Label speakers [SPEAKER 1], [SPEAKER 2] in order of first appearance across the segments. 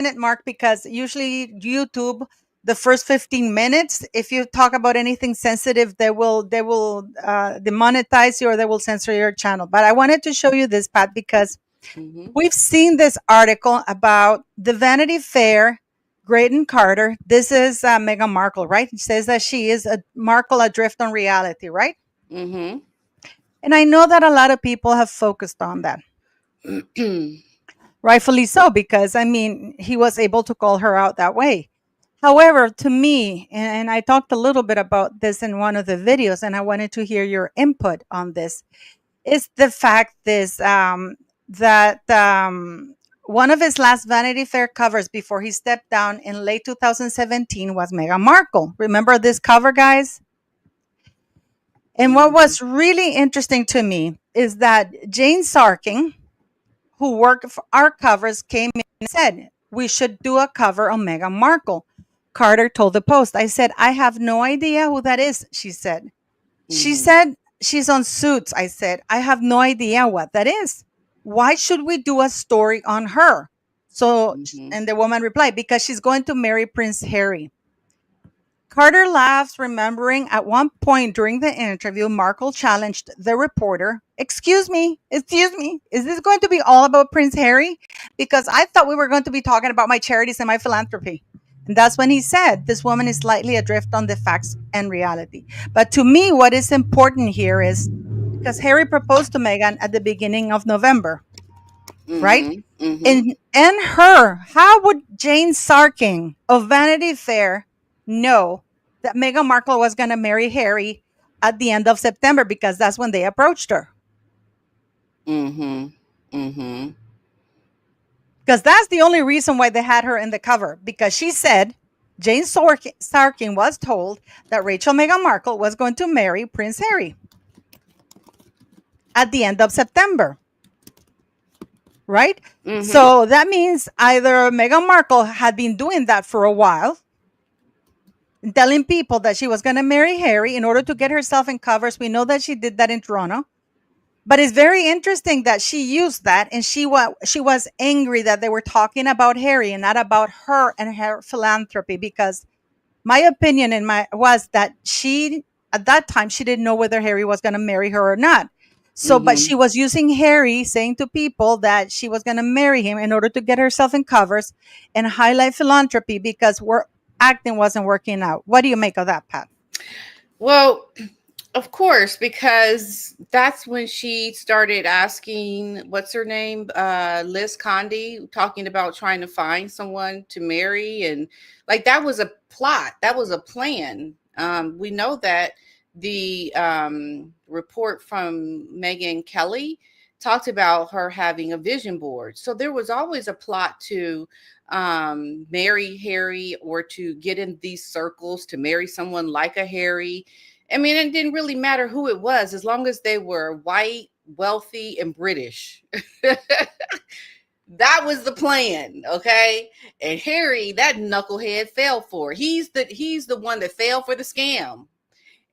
[SPEAKER 1] minute mark because usually YouTube, the first 15 minutes, if you talk about anything sensitive, they will demonetize you or they will censor your channel. But I wanted to show you this, Pat, because
[SPEAKER 2] Mm-hmm.
[SPEAKER 1] we've seen this article about the Vanity Fair, Graydon Carter. This is Meghan Markle, right? It says that she is a Markle adrift on reality, right?
[SPEAKER 2] Mm-hmm.
[SPEAKER 1] And I know that a lot of people have focused on that. Rightfully so, because I mean, he was able to call her out that way. However, to me, and I talked a little bit about this in one of the videos, and I wanted to hear your input on this, is the fact that one of his last Vanity Fair covers before he stepped down in late 2017 was Meghan Markle. Remember this cover, guys? And what
[SPEAKER 2] Mm-hmm.
[SPEAKER 1] was really interesting to me is that Jane Sarking, who worked for our covers, came in and said, we should do a cover on Meghan Markle. Carter told the Post, I said, I have no idea who that is, she said. She
[SPEAKER 2] Mm-hmm.
[SPEAKER 1] said, she's on Suits. I said, I have no idea what that is. Why should we do a story on her? So,
[SPEAKER 2] Mm-hmm.
[SPEAKER 1] and the woman replied, because she's going to marry Prince Harry. Carter laughs, remembering at one point during the interview, Markle challenged the reporter, excuse me, is this going to be all about Prince Harry? Because I thought we were going to be talking about my charities and my philanthropy. And that's when he said, this woman is slightly adrift on the facts and reality. But to me, what is important here is because Harry proposed to Meghan at the beginning of November, right?
[SPEAKER 2] Mm-hmm. Mm-hmm.
[SPEAKER 1] And her, how would Jane Sarking of Vanity Fair know that Meghan Markle was going to marry Harry at the end of September? Because that's when they approached her.
[SPEAKER 2] Mm-hmm. Mm-hmm.
[SPEAKER 1] Because that's the only reason why they had her in the cover. Because she said Jane Sarking was told that Rachel Meghan Markle was going to marry Prince Harry at the end of September. Right?
[SPEAKER 2] Mm-hmm.
[SPEAKER 1] So that means either Meghan Markle had been doing that for a while, telling people that she was going to marry Harry in order to get herself in covers. We know that she did that in Toronto. But it's very interesting that she used that, and she was angry that they were talking about Harry and not about her and her philanthropy, because my opinion was that she at that time she didn't know whether Harry was going to marry her or not. So, but
[SPEAKER 2] Mm-hmm.
[SPEAKER 1] she was using Harry, saying to people that she was going to marry him in order to get herself in covers and highlight philanthropy because acting wasn't working out. What do you make of that, Pat?
[SPEAKER 2] Well, of course, because that's when she started asking, what's her name? Liz Condi, talking about trying to find someone to marry. And like that was a plot, that was a plan. We know that the report from Megyn Kelly talked about her having a vision board. So there was always a plot to marry Harry or to get in these circles to marry someone like a Harry. I mean, it didn't really matter who it was as long as they were white, wealthy, and British. That was the plan, okay? And Harry, that knucklehead, fell for it. He's the one that fell for the scam.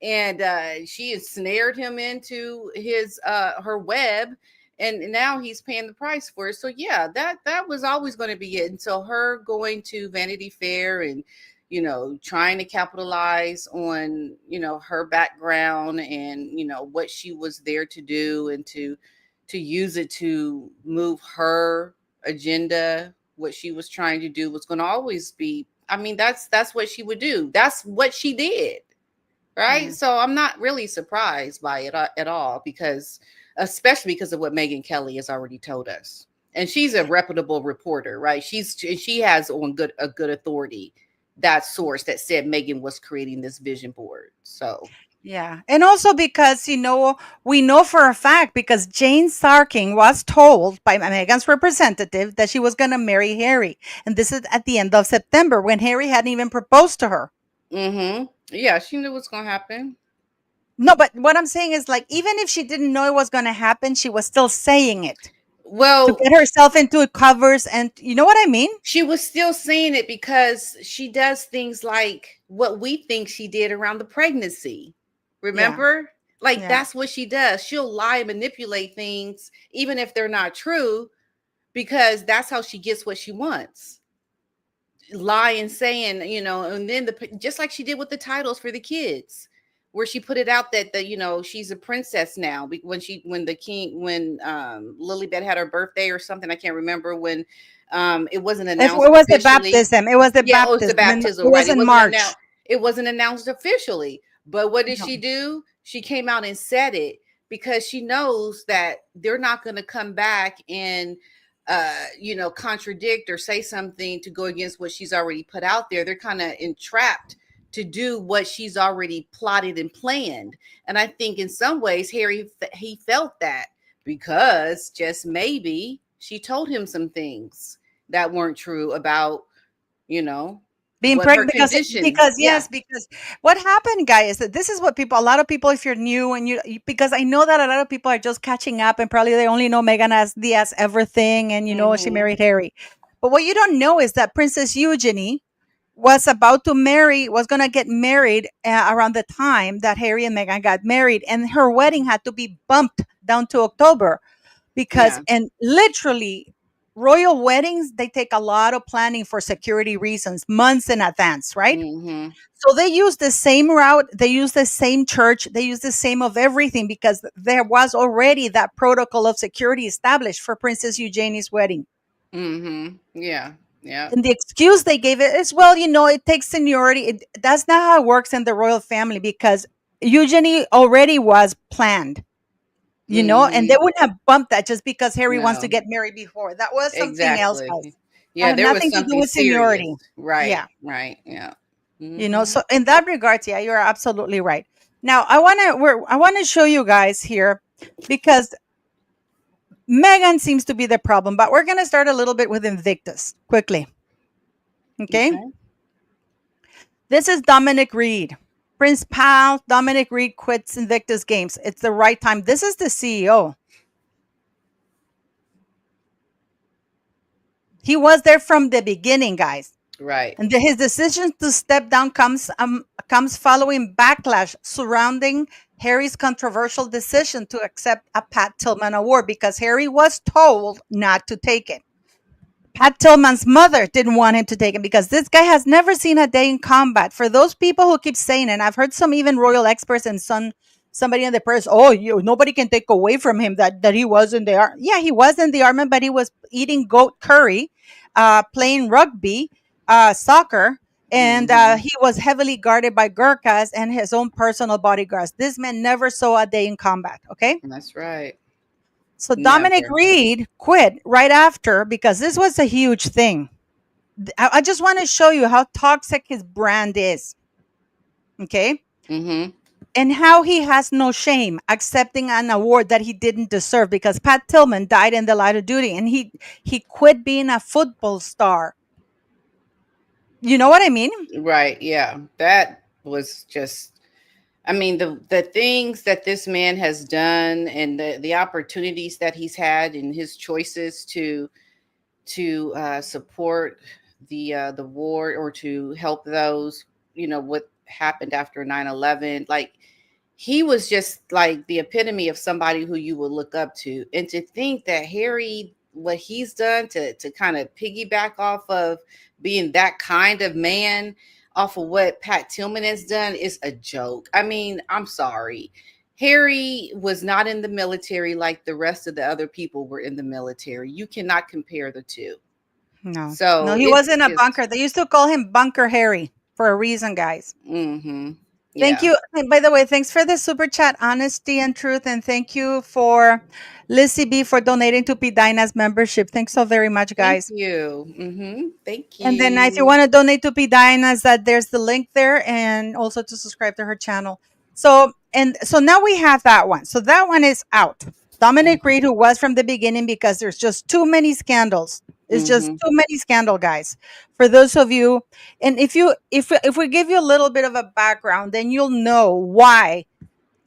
[SPEAKER 2] And she ensnared him into his her web, and now he's paying the price for it. So yeah, that was always going to be it until her going to Vanity Fair and trying to capitalize on her background and what she was there to do, and to use it to move her agenda. What she was trying to do was going to always be, I mean, that's what she would do. That's what she did. Right.
[SPEAKER 1] Mm.
[SPEAKER 2] So I'm not really surprised by it at all, because especially because of what Megyn Kelly has already told us. And she's a reputable reporter, right? She has on a good authority that source that said Megyn was creating this vision board. So
[SPEAKER 1] Yeah. And also because, we know for a fact because Jane Sarking was told by Meghan's representative that she was going to marry Harry. And this is at the end of September when Harry hadn't even proposed to her.
[SPEAKER 2] yeah, she knew what's gonna happen.
[SPEAKER 1] No, but what I'm saying is like, even if she didn't know it was going to happen, she was still saying it to
[SPEAKER 2] Well,
[SPEAKER 1] get herself into covers. And you know what I mean?
[SPEAKER 2] she was still saying it because she does things like what we think she did around the pregnancy.
[SPEAKER 1] Yeah.
[SPEAKER 2] Remember? Like
[SPEAKER 1] Yeah.
[SPEAKER 2] that's what she does. She'll lie and manipulate things even if they're not true, because that's how she gets what she wants. lying, saying, and then just like she did with the titles for the kids, where she put it out that she's a princess now when the king when Lilibet had her birthday or something. I can't remember when. It wasn't
[SPEAKER 1] It
[SPEAKER 2] announced
[SPEAKER 1] was the
[SPEAKER 2] officially.
[SPEAKER 1] baptism. It was the
[SPEAKER 2] Yeah, oh, it's the
[SPEAKER 1] baptism. And it
[SPEAKER 2] baptism, right?
[SPEAKER 1] was
[SPEAKER 2] It
[SPEAKER 1] in
[SPEAKER 2] wasn't
[SPEAKER 1] March.
[SPEAKER 2] announced. It wasn't announced officially. But what did
[SPEAKER 1] No.
[SPEAKER 2] she do? She came out and said it because she knows that they're not going to come back and contradict or say something to go against what she's already put out there. They're kind of entrapped to do what she's already plotted and planned. And I think in some ways Harry, he felt that because just maybe she told him some things that weren't true about you know
[SPEAKER 1] Being
[SPEAKER 2] what her
[SPEAKER 1] pregnant
[SPEAKER 2] condition.
[SPEAKER 1] because
[SPEAKER 2] Yeah.
[SPEAKER 1] yes, because what happened, guys, is that this is what a lot of people, if you're new and because I know that a lot of people are just catching up and probably they only know Megan as the as everything and she
[SPEAKER 2] Mm-hmm.
[SPEAKER 1] married Harry. But what you don't know is that Princess Eugenie was going to get married around the time that Harry and Meghan got married, and her wedding had to be bumped down to October because,
[SPEAKER 2] Yeah.
[SPEAKER 1] and literally, royal weddings, they take a lot of planning for security reasons, months in advance, right?
[SPEAKER 2] Mm-hmm.
[SPEAKER 1] So they use the same route, they use the same church, they use the same of everything because there was already that protocol of security established for Princess Eugenie's wedding.
[SPEAKER 2] Mm-hmm. Yeah. Yeah.
[SPEAKER 1] And the excuse they gave it is, well, it takes seniority. That's not how it works in the royal family because Eugenie already was planned, and they
[SPEAKER 2] Mm-hmm.
[SPEAKER 1] wouldn't have bumped that just because Harry wants to
[SPEAKER 2] No.
[SPEAKER 1] get married before. That was something else, guys.
[SPEAKER 2] Exactly.
[SPEAKER 1] That
[SPEAKER 2] Yeah,
[SPEAKER 1] had
[SPEAKER 2] there was
[SPEAKER 1] nothing to do
[SPEAKER 2] something
[SPEAKER 1] with
[SPEAKER 2] serious.
[SPEAKER 1] seniority.
[SPEAKER 2] Right.
[SPEAKER 1] Yeah.
[SPEAKER 2] Right. Yeah. Mm-hmm.
[SPEAKER 1] So in that regards, yeah, you're absolutely right. Now I want to show you guys here because Megan seems to be the problem, but we're going to start a little bit with Invictus quickly. Okay.
[SPEAKER 2] Okay.
[SPEAKER 1] This is Dominic Reed. Prince Pal, Dominic Reed quits Invictus Games. It's the right time. This is the CEO. He was there from the beginning, guys.
[SPEAKER 2] Right.
[SPEAKER 1] And his decision to step down comes following backlash surrounding Harry's controversial decision to accept a Pat Tillman award because Harry was told not to take it. Pat Tillman's mother didn't want him to take it because this guy has never seen a day in combat. For those people who keep saying, and I've heard some even royal experts and somebody in the press, nobody can take away from him that he was in the army. Yeah, he was in the army, but he was eating goat curry, playing rugby, soccer, and
[SPEAKER 2] Mm-hmm.
[SPEAKER 1] he was heavily guarded by Gurkhas and his own personal bodyguards. This man never saw a day in combat. Okay.
[SPEAKER 2] That's right.
[SPEAKER 1] So Dominic
[SPEAKER 2] Never.
[SPEAKER 1] Reed quit right after because this was a huge thing. I just want to show you how toxic his brand is. Okay.
[SPEAKER 2] Mm-hmm.
[SPEAKER 1] And how he has no shame accepting an award that he didn't deserve because Pat Tillman died in the line of duty and he quit being a football star. You know what I mean?
[SPEAKER 2] Right. Yeah. That was just, I mean, the things that this man has done and the opportunities that he's had and his choices to support the war or to help those, what happened after 9/11. Like, he was just like the epitome of somebody who you would look up to. And to think that Harry, what he's done to kind of piggyback off of being that kind of man, off of what Pat Tillman has done, is a joke. I mean, I'm sorry. Harry was not in the military like the rest of the other people were in the military. You cannot compare the two.
[SPEAKER 1] No. No,
[SPEAKER 2] So
[SPEAKER 1] he
[SPEAKER 2] it's
[SPEAKER 1] wasn't a
[SPEAKER 2] just,
[SPEAKER 1] bunker. They used to call him Bunker Harry for a reason, guys.
[SPEAKER 2] mm-hmm.
[SPEAKER 1] Thank
[SPEAKER 2] Yeah.
[SPEAKER 1] you. And by the way, thanks for the super chat, honesty and truth. And thank you for Lizzie B for donating to PDina's membership. Thanks so very much,
[SPEAKER 2] Thank
[SPEAKER 1] guys.
[SPEAKER 2] you. Mm-hmm. Thank
[SPEAKER 1] And then if you
[SPEAKER 2] you.
[SPEAKER 1] want to donate to PDina's, that there's the link there, and also to subscribe to her channel. So now we have that one. So that one is out. Dominic Reed, who was from the beginning, because there's just too many scandals. It's just
[SPEAKER 2] Mm-hmm.
[SPEAKER 1] too many scandal, guys. For those of you, and if we give you a little bit of a background, then you'll know why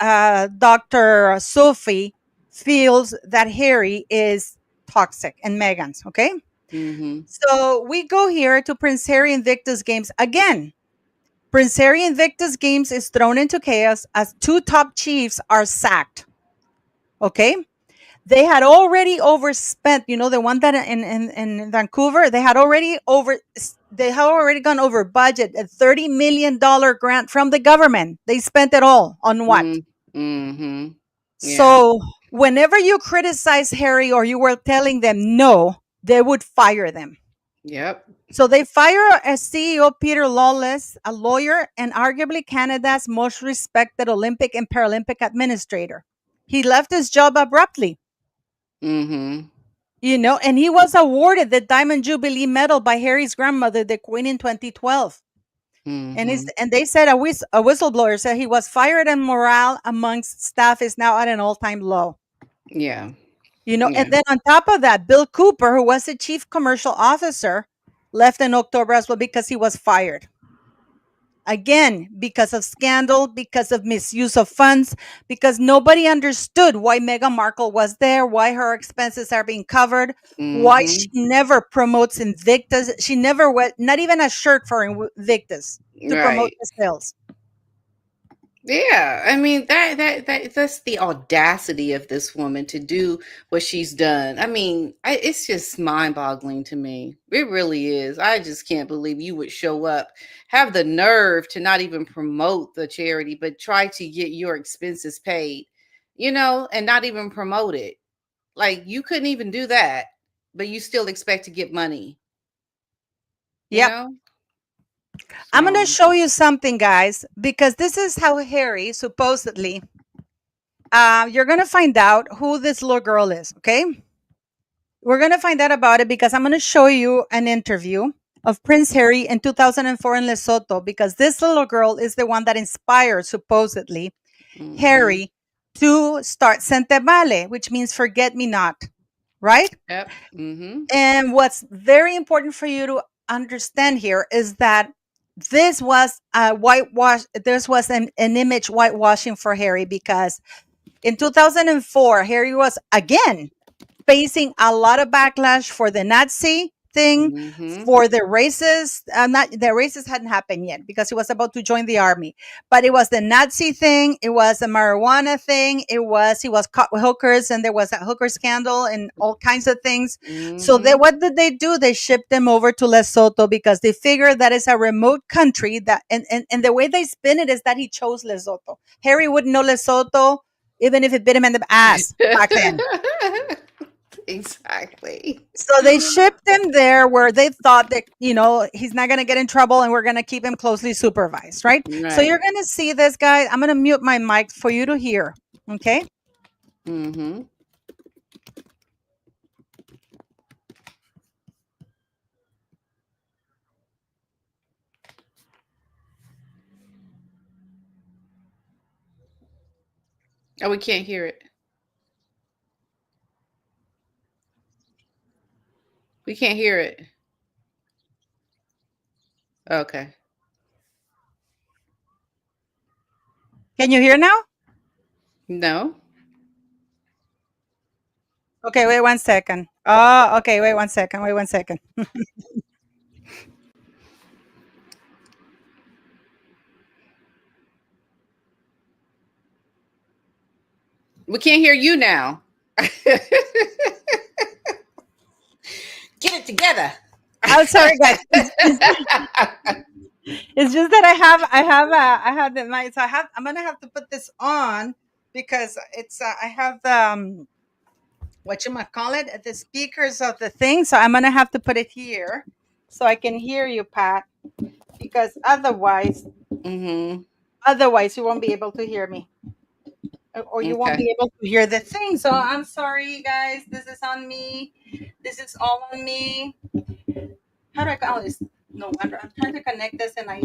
[SPEAKER 1] Dr. Sophie feels that Harry is toxic and Meghan's. Okay.
[SPEAKER 2] Mm-hmm.
[SPEAKER 1] So we go here to Prince Harry Invictus Games again. Prince Harry Invictus Games is thrown into chaos as two top chiefs are sacked. Okay. They had already overspent. You know, the one that in Vancouver, they had already gone over budget. A $30 million grant from the government. They spent it all on what?
[SPEAKER 2] Mm-hmm. Yeah.
[SPEAKER 1] So whenever you criticize Harry or you were telling them no, they would fire them.
[SPEAKER 2] Yep.
[SPEAKER 1] So they fire a CEO, Peter Lawless, a lawyer, and arguably Canada's most respected Olympic and Paralympic administrator. He left his job abruptly,
[SPEAKER 2] Mm-hmm.
[SPEAKER 1] you know, and he was awarded the Diamond Jubilee Medal by Harry's grandmother, the Queen, in 2012.
[SPEAKER 2] Mm-hmm.
[SPEAKER 1] And they said a whistleblower said he was fired and morale amongst staff is now at an all-time low.
[SPEAKER 2] Yeah.
[SPEAKER 1] You know,
[SPEAKER 2] Yeah.
[SPEAKER 1] and then on top of that, Bill Cooper, who was the chief commercial officer, left in October as well because he was fired. Again, because of scandal, because of misuse of funds, because nobody understood why Meghan Markle was there, why her expenses are being covered, why
[SPEAKER 2] Mm-hmm.
[SPEAKER 1] she never promotes Invictus. She never went, not even a shirt for Invictus to promote
[SPEAKER 2] Right.
[SPEAKER 1] the sales.
[SPEAKER 2] Yeah, I mean that's the audacity of this woman to do what she's done. I mean, it's just mind-boggling to me. It really is. I just can't believe you would show up, have the nerve to not even promote the charity, but try to get your expenses paid, and not even promote it. Like you couldn't even do that, but you still expect to get money, you
[SPEAKER 1] Yep.
[SPEAKER 2] know?
[SPEAKER 1] I'm going to
[SPEAKER 2] So,
[SPEAKER 1] show you something, guys, because this is how Harry supposedly, you're going to find out who this little girl is, okay? We're going to find out about it because I'm going to show you an interview of Prince Harry in 2004 in Lesotho, because this little girl is the one that inspired, supposedly,
[SPEAKER 2] mhm.
[SPEAKER 1] Harry to start Sentebale, which means forget me not, right?
[SPEAKER 2] Yep. Mhm.
[SPEAKER 1] And what's very important for you to understand here is that this was a whitewash. This was an image whitewashing for Harry, because in 2004, Harry was again facing a lot of backlash for the Nazi thing,
[SPEAKER 2] Mhm.
[SPEAKER 1] for the races. Not the races hadn't happened yet because he was about to join the army, but it was the Nazi thing. It was a marijuana thing. He was caught with hookers, and there was a hooker scandal and all kinds of things. So
[SPEAKER 2] Mhm.
[SPEAKER 1] what did they do? They shipped them over to Lesotho because they figured that is a remote country that, and the way they spin it is that he chose Lesotho. Harry wouldn't know Lesotho even if it bit him in the ass back then.
[SPEAKER 2] Exactly.
[SPEAKER 1] So they shipped him there where they thought that, he's not going to get in trouble and we're going to keep him closely supervised, right? So you're
[SPEAKER 2] Right.
[SPEAKER 1] going to see this guy. I'm going to mute my mic for you to hear. Okay.
[SPEAKER 2] Mhm. Oh, we can't hear it. We can't hear it. Okay.
[SPEAKER 1] Can you hear now?
[SPEAKER 2] No.
[SPEAKER 1] Okay. Wait 1 second. Oh, okay. Wait 1 second. Wait 1 second.
[SPEAKER 2] We can't hear you now. Get it together.
[SPEAKER 1] I'm sorry, guys. It's just that I have the mic. So I'm going to have to put this on because I have the, what you might call it, the speakers of the thing. So I'm gonna have to put it here so I can hear you, Pat, because
[SPEAKER 2] Mhm.
[SPEAKER 1] otherwise you won't be able to hear me, or you won't
[SPEAKER 2] Okay.
[SPEAKER 1] be able to hear the thing. So I'm sorry, guys. This is on me. This is all on me. How do I call this? No wonder I'm trying to connect this, and I'm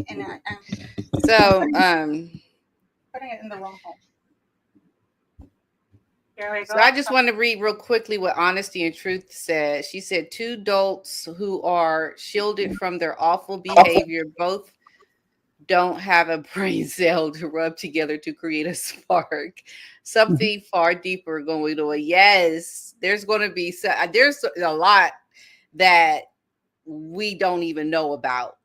[SPEAKER 2] So,
[SPEAKER 1] putting it in the wrong hole. Here we
[SPEAKER 2] so I
[SPEAKER 1] go.
[SPEAKER 2] just want to read real quickly what Honesty and Truth said. She said, two adults who are shielded from their awful behavior both don't have a brain cell to rub together to create a spark. Something far deeper going on. Yes, there's going to be there's a lot that we don't even know about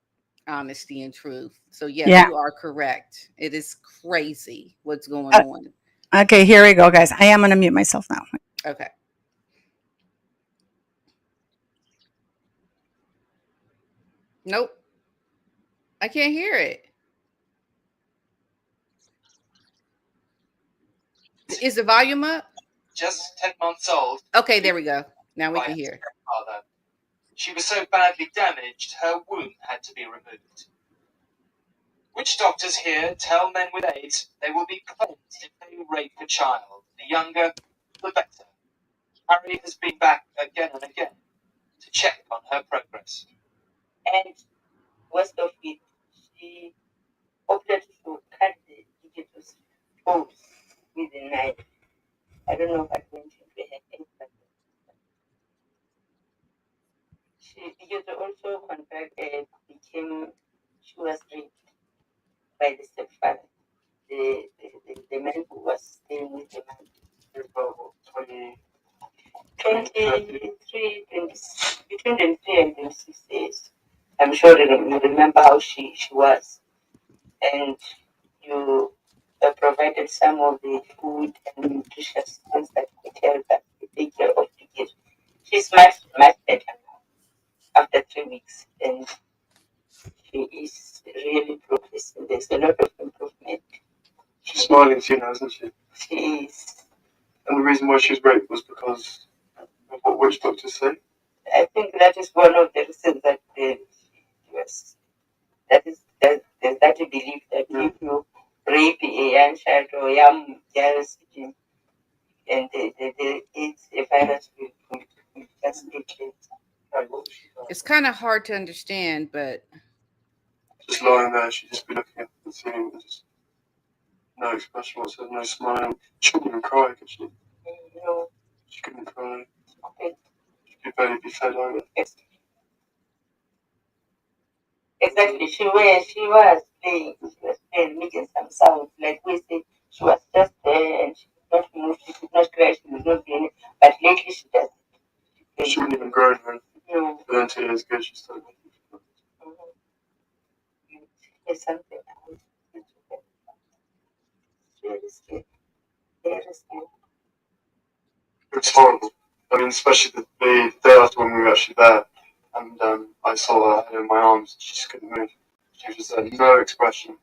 [SPEAKER 2] Honesty and Truth. So yes,
[SPEAKER 1] Yeah.
[SPEAKER 2] you are correct. It is crazy what's going on.
[SPEAKER 1] Okay. Here we go, guys. I am gonna mute myself now.
[SPEAKER 2] Okay. Nope. I can't hear it. Is the volume up?
[SPEAKER 3] Just 10 months old.
[SPEAKER 2] Okay, there we go. Now we can hear.
[SPEAKER 3] Father. She was so badly damaged, her womb had to be removed. Witch doctors here tell men with AIDS they will be cleansed if they rape a child. The younger, the better. Harry has been back again and again to check on her progress.
[SPEAKER 4] And worst of it, she opted to cut the digital pose with a knife. I don't know what went into her head, but she also she was raped by the stepfather, the man who was staying with the man. 23, between 23 and 26 days. I'm sure you remember how she was. And you provided some of the food and nutritious things that could help us to take care of the kid. She's much better now after 3 weeks, and she is really progressing. There's a lot of improvement.
[SPEAKER 3] She's smiling to you now, isn't she?
[SPEAKER 4] She is.
[SPEAKER 3] And the reason why she was raped was because of what witch doctors say?
[SPEAKER 4] I think that is one of the reasons that there's that belief that if you rape a young child or young girls, and it's a virus will just mutate.
[SPEAKER 2] It's kind of hard to understand, but
[SPEAKER 3] just lying there, she'd just be looking at the ceiling with just no expression whatsoever, no smiling. She couldn't even cry, could she?
[SPEAKER 4] No.
[SPEAKER 3] She couldn't cry.
[SPEAKER 4] Okay.
[SPEAKER 3] She could barely be fed either.
[SPEAKER 4] Yes. Exactly. She was playing, making some sounds. Like we said, she was just there and she could not move, she could not cry, she was not doing it. But lately she does it.
[SPEAKER 3] She wouldn't even grow her.
[SPEAKER 4] No.
[SPEAKER 3] But then 2 years ago she started making it.
[SPEAKER 4] It's something else. It's really scary. Very scary.
[SPEAKER 3] It's horrible. I mean, especially the day after when we were actually there, and I saw her in my arms. She just couldn't move. She was no expression,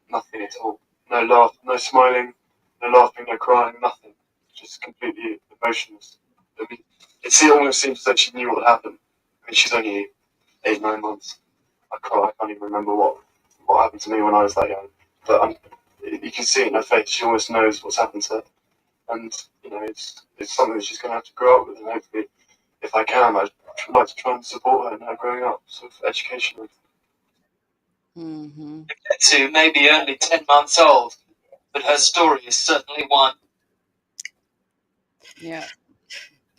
[SPEAKER 3] nothing at all. No laugh, no smiling, no laughing, no crying, nothing. Just completely emotionless. I mean, it almost seems that she knew what happened. I mean, she's only 8, 9 months. I can't even remember what happened to me when I was that young. But you can see it in her face. She almost knows what's happened to her. And, you know, it's something that she's going to have to grow up with. And hopefully, if I can, I'd like to try and support her in her growing up, sort of educationally.
[SPEAKER 2] mm-hmm.
[SPEAKER 3] To maybe only 10 months old, but her story is certainly one.
[SPEAKER 2] Yeah.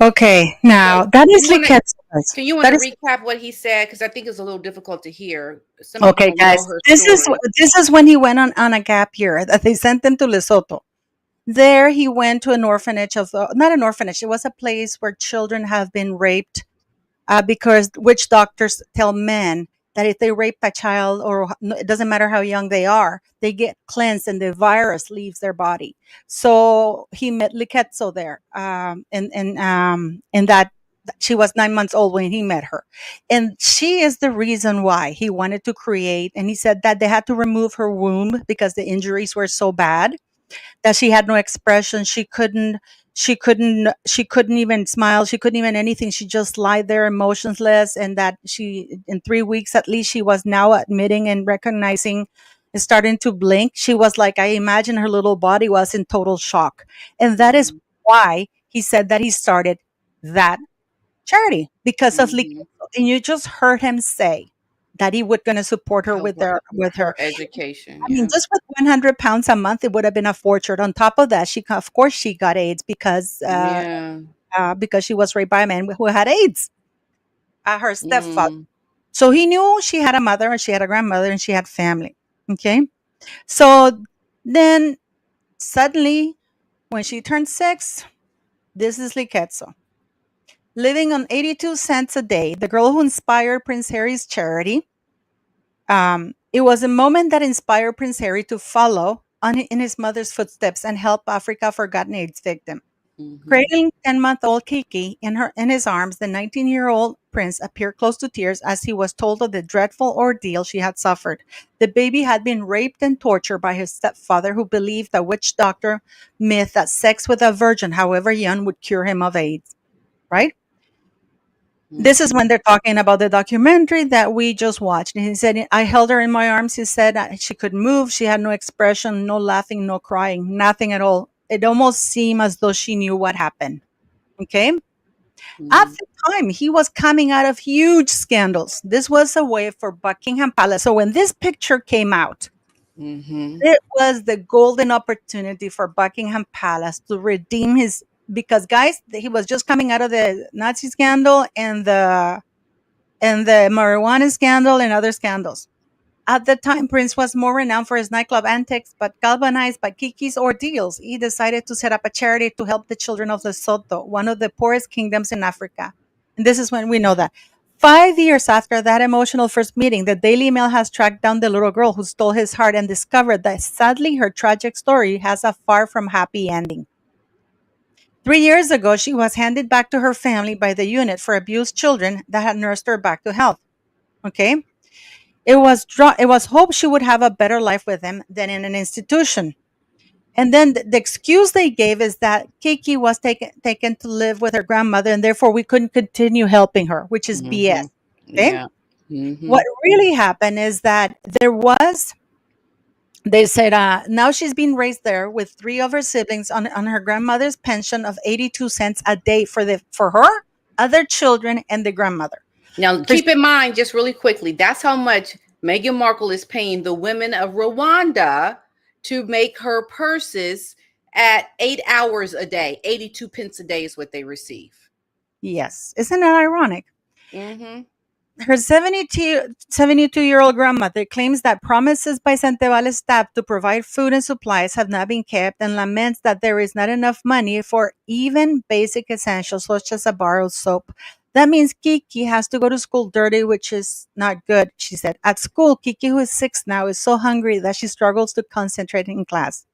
[SPEAKER 1] Okay, now
[SPEAKER 2] So,
[SPEAKER 1] that is
[SPEAKER 2] you wanna-
[SPEAKER 1] Liketzo's.
[SPEAKER 2] Can you want to recap what he said? Because I think it's a little difficult to hear. Some
[SPEAKER 1] Okay,
[SPEAKER 2] people don't
[SPEAKER 1] guys,
[SPEAKER 2] know her
[SPEAKER 1] this
[SPEAKER 2] story.
[SPEAKER 1] is when he went on a gap year. That they sent him to Lesotho. There, he went to an orphanage not an orphanage. It was a place where children have been raped, because witch doctors tell men that if they rape a child, or it doesn't matter how young they are, they get cleansed and the virus leaves their body. So he met Liketzo there, and that she was 9 months old when he met her, and she is the reason why he wanted to create. And he said that they had to remove her womb because the injuries were so bad that she had no expression. She couldn't even smile. She couldn't even anything. She just lied there emotionless. And that she, in 3 weeks at least, she was now admitting and recognizing and starting to blink. She was like, I imagine her little body was in total shock. And that is why he said that he started that charity, because of
[SPEAKER 2] Mhm.
[SPEAKER 1] and you just heard him say that he would going to support her
[SPEAKER 2] Help
[SPEAKER 1] with
[SPEAKER 2] her
[SPEAKER 1] her
[SPEAKER 2] education.
[SPEAKER 1] I mean,
[SPEAKER 2] Yeah.
[SPEAKER 1] just with 100 pounds a month, it would have been a fortune. On top of that, of course, she got AIDS
[SPEAKER 2] Yeah.
[SPEAKER 1] because she was raped by a man who had AIDS, her stepfather.
[SPEAKER 2] Mm.
[SPEAKER 1] So he knew she had a mother, and she had a grandmother, and she had family. Okay, so then suddenly, when she turned 6, this is Liketzo, living on 82 cents a day. The girl who inspired Prince Harry's charity. It was a moment that inspired Prince Harry to follow in his mother's footsteps and help Africa forgotten AIDS victim.
[SPEAKER 2] Mhm.
[SPEAKER 1] Cradling 10-month-old Kiki in his arms, the 19-year-old prince appeared close to tears as he was told of the dreadful ordeal she had suffered. The baby had been raped and tortured by his stepfather, who believed the witch doctor myth that sex with a virgin, however young, would cure him of AIDS. Right? This is
[SPEAKER 2] Mhm.
[SPEAKER 1] when they're talking about the documentary that we just watched. And he said, I held her in my arms. He said she could move. She had no expression, no laughing, no crying, nothing at all. It almost seemed as though she knew what happened. Okay. At
[SPEAKER 2] Mhm.
[SPEAKER 1] the time, he was coming out of huge scandals. This was a way for Buckingham Palace. So when this picture came out,
[SPEAKER 2] Mhm.
[SPEAKER 1] it was the golden opportunity for Buckingham Palace to redeem his, because guys, he was just coming out of the Nazi scandal and the marijuana scandal and other scandals. At the time, Prince was more renowned for his nightclub antics, but galvanized by Kiki's ordeals, he decided to set up a charity to help the children of Lesotho, one of the poorest kingdoms in Africa. And this is when we know that. 5 years after that emotional first meeting, the Daily Mail has tracked down the little girl who stole his heart and discovered that sadly her tragic story has a far from happy ending. 3 years ago, she was handed back to her family by the unit for abused children that had nursed her back to health. Okay? It was hoped she would have a better life with him than in an institution. And then the excuse they gave is that Kiki was taken to live with her grandmother, and therefore we couldn't continue helping her, which is BS.
[SPEAKER 2] Mhm.
[SPEAKER 1] Okay.
[SPEAKER 2] Yeah.
[SPEAKER 1] What
[SPEAKER 2] Mhm.
[SPEAKER 1] really happened is that they said, now she's being raised there with three of her siblings on her grandmother's pension of 82 cents a day for her, other children, and the grandmother.
[SPEAKER 2] Now,
[SPEAKER 1] Her,
[SPEAKER 2] keep in mind, just really quickly, that's how much Meghan Markle is paying the women of Rwanda to make her purses at 8 hours a day. 82 pence a day is what they receive.
[SPEAKER 1] yes. Isn't that ironic?
[SPEAKER 2] Mm-hmm.
[SPEAKER 1] Her 72-year-old grandmother claims that promises by Sentebale staff to provide food and supplies have not been kept and laments that there is not enough money for even basic essentials such as a bar of soap. That means Kiki has to go to school dirty, which is not good, she said. At school, Kiki, who is 6 now, is so hungry that she struggles to concentrate in class.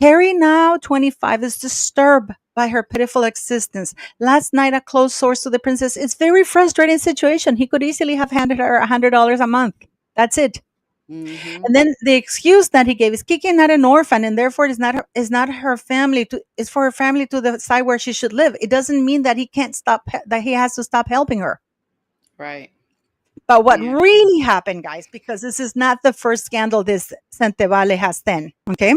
[SPEAKER 1] Harry, now 25, is disturbed by her pitiful existence. Last night, a close source to the princess, it's very frustrating situation. He could easily have handed her $100 a month. That's it.
[SPEAKER 2] Mm-hmm.
[SPEAKER 1] And then the excuse that he gave is Kiki not an orphan, and therefore is not her family to is for her family to decide where she should live. It doesn't mean that he can't stop that he has to stop helping her.
[SPEAKER 2] Right.
[SPEAKER 1] But what
[SPEAKER 2] Yeah.
[SPEAKER 1] really happened, guys, because this is not the first scandal this Sentebale has done, okay?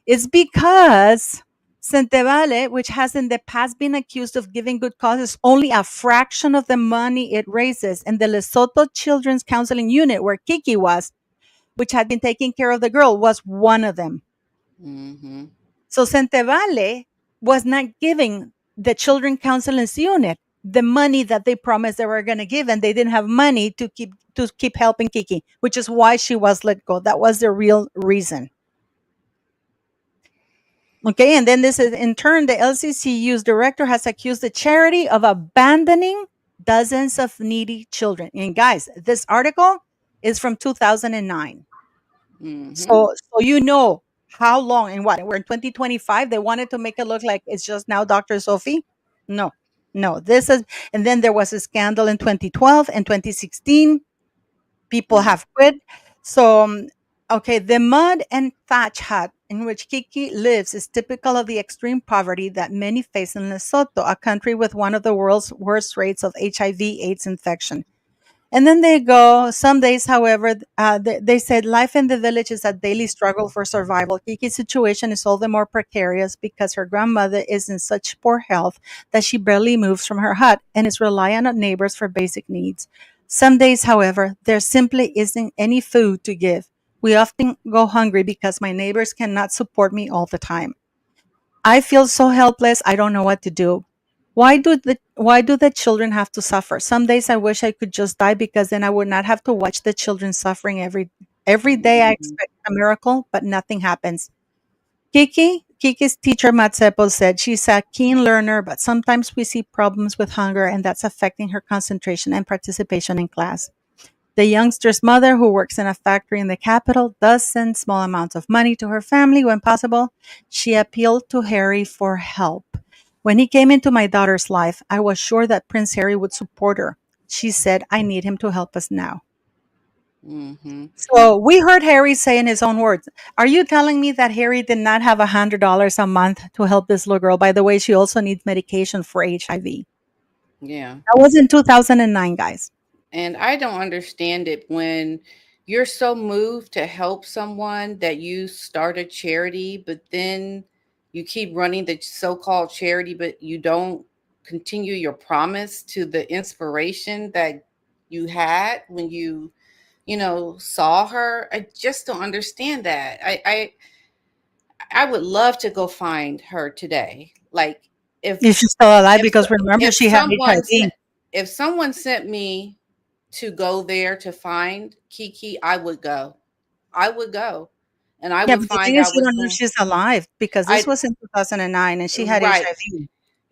[SPEAKER 1] It's because Sentebale, which has in the past been accused of giving good causes only a fraction of the money it raises, and the Lesotho Children's Counseling Unit, where Kiki was, which had been taking care of the girl, was one of them.
[SPEAKER 2] Mm-hmm.
[SPEAKER 1] So Sentebale was not giving the Children Counseling Unit the money that they promised they were going to give, and they didn't have money to keep helping Kiki, which is why she was let go. That was the real reason. Okay, and then this is in turn, the LCCU's director has accused the charity of abandoning dozens of needy children. And guys, this article is from 2009.
[SPEAKER 2] Mm-hmm.
[SPEAKER 1] So you know how long and what? We're in 2025. They wanted to make it look like it's just now Dr. Sophie. No, no. This is, and then there was a scandal in 2012 and 2016. People
[SPEAKER 2] Mm-hmm.
[SPEAKER 1] have quit. So, okay, the mud and thatch hut in which Kiki lives is typical of the extreme poverty that many face in Lesotho, a country with one of the world's worst rates of HIV/AIDS infection. And then they go, some days, however, they said life in the village is a daily struggle for survival. Kiki's situation is all the more precarious because her grandmother is in such poor health that she barely moves from her hut and is reliant on neighbors for basic needs. Some days, however, there simply isn't any food to give. We often go hungry because my neighbors cannot support me all the time. I feel so helpless. I don't know what to do. Why do the children have to suffer? Some days I wish I could just die because then I would not have to watch the children suffering every day. I
[SPEAKER 2] Mm-hmm.
[SPEAKER 1] expect a miracle, but nothing happens. Kiki's teacher Matsepo said she's a keen learner, but sometimes we see problems with hunger and that's affecting her concentration and participation in class. The youngster's mother, who works in a factory in the capital, does send small amounts of money to her family when possible. She appealed to Harry for help. When he came into my daughter's life, I was sure that Prince Harry would support her. She said, I need him to help us now.
[SPEAKER 2] Mm-hmm.
[SPEAKER 1] So we heard Harry say in his own words, are you telling me that Harry did not have $100 a month to help this little girl? By the way, she also needs medication for HIV.
[SPEAKER 2] Yeah.
[SPEAKER 1] That was in 2009, guys.
[SPEAKER 2] And I don't understand it when you're so moved to help someone that you start a charity, but then you keep running the so-called charity, but you don't continue your promise to the inspiration that you had when you saw her. I just don't understand that. I would love to go find her today. Like if
[SPEAKER 1] Is she still alive?
[SPEAKER 2] if
[SPEAKER 1] Because remember,
[SPEAKER 2] if
[SPEAKER 1] she had
[SPEAKER 2] someone
[SPEAKER 1] HIV.
[SPEAKER 2] sent if someone sent me to go there to find Kiki, I would go. I would go, and I
[SPEAKER 1] Yeah,
[SPEAKER 2] would
[SPEAKER 1] but the
[SPEAKER 2] find
[SPEAKER 1] thing is,
[SPEAKER 2] out
[SPEAKER 1] you
[SPEAKER 2] what's
[SPEAKER 1] don't know if
[SPEAKER 2] going.
[SPEAKER 1] she's alive because this
[SPEAKER 2] I
[SPEAKER 1] was in 2009 and she had
[SPEAKER 2] Right,
[SPEAKER 1] HIV.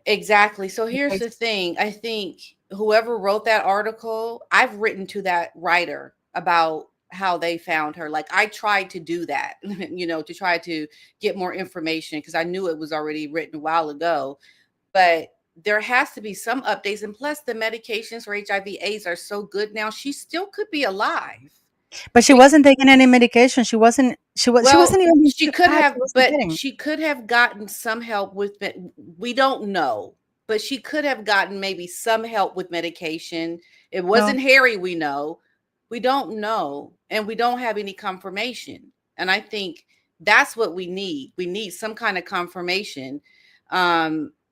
[SPEAKER 2] exactly. So here's
[SPEAKER 1] Okay.
[SPEAKER 2] the thing. I think whoever wrote that article, I've written to that writer about how they found her. Like I tried to do that, to try to get more information because I knew it was already written a while ago. But there has to be some updates, and plus the medications for HIV/AIDS are so good now. She still could be alive.
[SPEAKER 1] But she wasn't taking any medication. She wasn't
[SPEAKER 2] Well,
[SPEAKER 1] even being
[SPEAKER 2] she could
[SPEAKER 1] prescribed. She
[SPEAKER 2] have,
[SPEAKER 1] wasn't
[SPEAKER 2] but
[SPEAKER 1] getting.
[SPEAKER 2] she could have gotten some help with it. We don't know, but she could have gotten maybe some help with medication. It
[SPEAKER 1] No.
[SPEAKER 2] wasn't Harry, we know. We don't know, and we don't have any confirmation. And I think that's what we need. We need some kind of confirmation.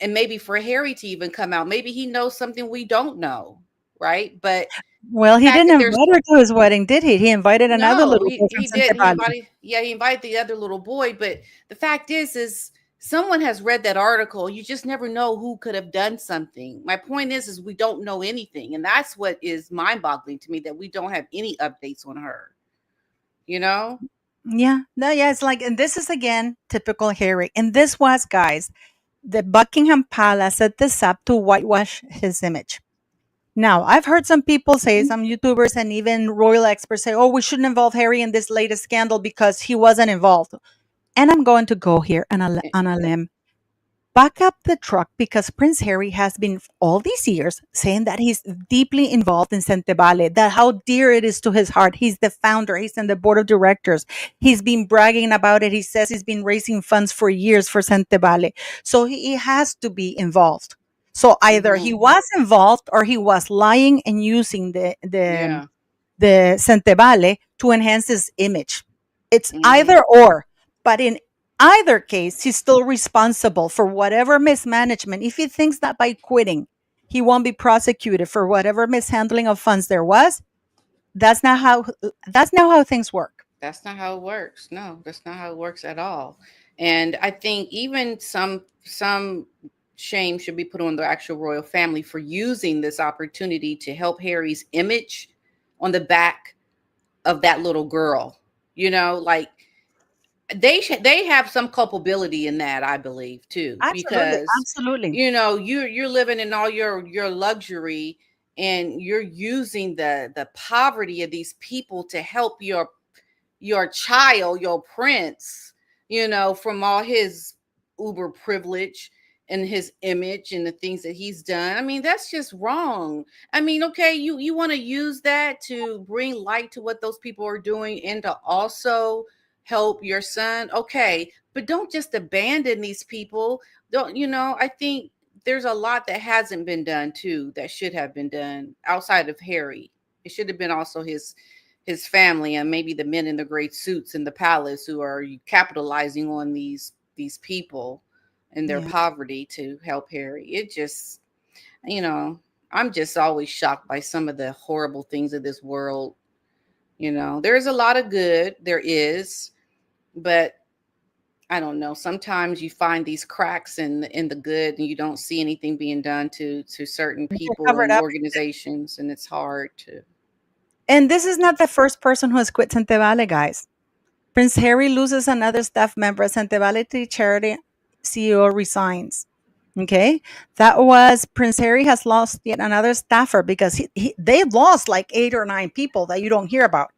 [SPEAKER 2] And maybe for Harry to even come out, maybe he knows something we don't know, right? But
[SPEAKER 1] Well,
[SPEAKER 2] the
[SPEAKER 1] he
[SPEAKER 2] fact
[SPEAKER 1] didn't
[SPEAKER 2] that there's
[SPEAKER 1] invite her to his wedding, did he? He invited another
[SPEAKER 2] no,
[SPEAKER 1] little
[SPEAKER 2] he
[SPEAKER 1] girl from
[SPEAKER 2] he did. He
[SPEAKER 1] Sentebale.
[SPEAKER 2] invited, yeah, he invited the other little boy. But the fact is someone has read that article. You just never know who could have done something. My point is we don't know anything, and that's what is mind-boggling to me that we don't have any updates on her. You know?
[SPEAKER 1] Yeah. No, yeah, it's like, and this is again typical Harry. And this was, guys, the Buckingham Palace set this up to whitewash his image. Now, I've heard some people say, some YouTubers and even royal experts say, oh, we shouldn't involve Harry in this latest scandal because he wasn't involved. And I'm going to go here on a limb. Back up the truck because Prince Harry has been all these years saying that he's deeply involved in Sentebale, that how dear it is to his heart. He's the founder, he's in the board of directors. He's been bragging about it. He says he's been raising funds for years for Sentebale. So he has to be involved. So either he
[SPEAKER 2] Mm-hmm.
[SPEAKER 1] was involved or he was lying and using
[SPEAKER 2] Yeah.
[SPEAKER 1] the Sentebale to enhance his image. It's
[SPEAKER 2] Mm-hmm.
[SPEAKER 1] either or. But in either case, he's still responsible for whatever mismanagement. If he thinks that by quitting, he won't be prosecuted for whatever mishandling of funds there was, that's not how things work.
[SPEAKER 2] That's not how it works. No, that's not how it works at all. And I think even some shame should be put on the actual royal family for using this opportunity to help Harry's image on the back of that little girl. Like they have some culpability in that, I believe, too,
[SPEAKER 1] Absolutely,
[SPEAKER 2] because
[SPEAKER 1] absolutely.
[SPEAKER 2] you're living in all your luxury, and you're using the poverty of these people to help your child, your prince, from all his uber privilege and his image and the things that he's done. I mean, that's just wrong. I mean, okay, you want to use that to bring light to what those people are doing and to also help your son. Okay, but don't just abandon these people. Don't, I think there's a lot that hasn't been done too that should have been done outside of Harry. It should have been also his family and maybe the men in the great suits in the palace who are capitalizing on these people and their
[SPEAKER 1] Yeah.
[SPEAKER 2] poverty to help Harry. It just, you know, I'm just always shocked by some of the horrible things of this world. There's a lot of good, there is, but I don't know. Sometimes you find these cracks in the good, and you don't see anything being done to certain
[SPEAKER 1] You can
[SPEAKER 2] people
[SPEAKER 1] cover it
[SPEAKER 2] and
[SPEAKER 1] up.
[SPEAKER 2] organizations, and it's hard to.
[SPEAKER 1] And this is not the first person who has quit Santevale, guys. Prince Harry loses another staff member. Santevale charity CEO resigns. Okay, that was Prince Harry has lost yet another staffer because they lost like 8 or 9 people that you don't hear about.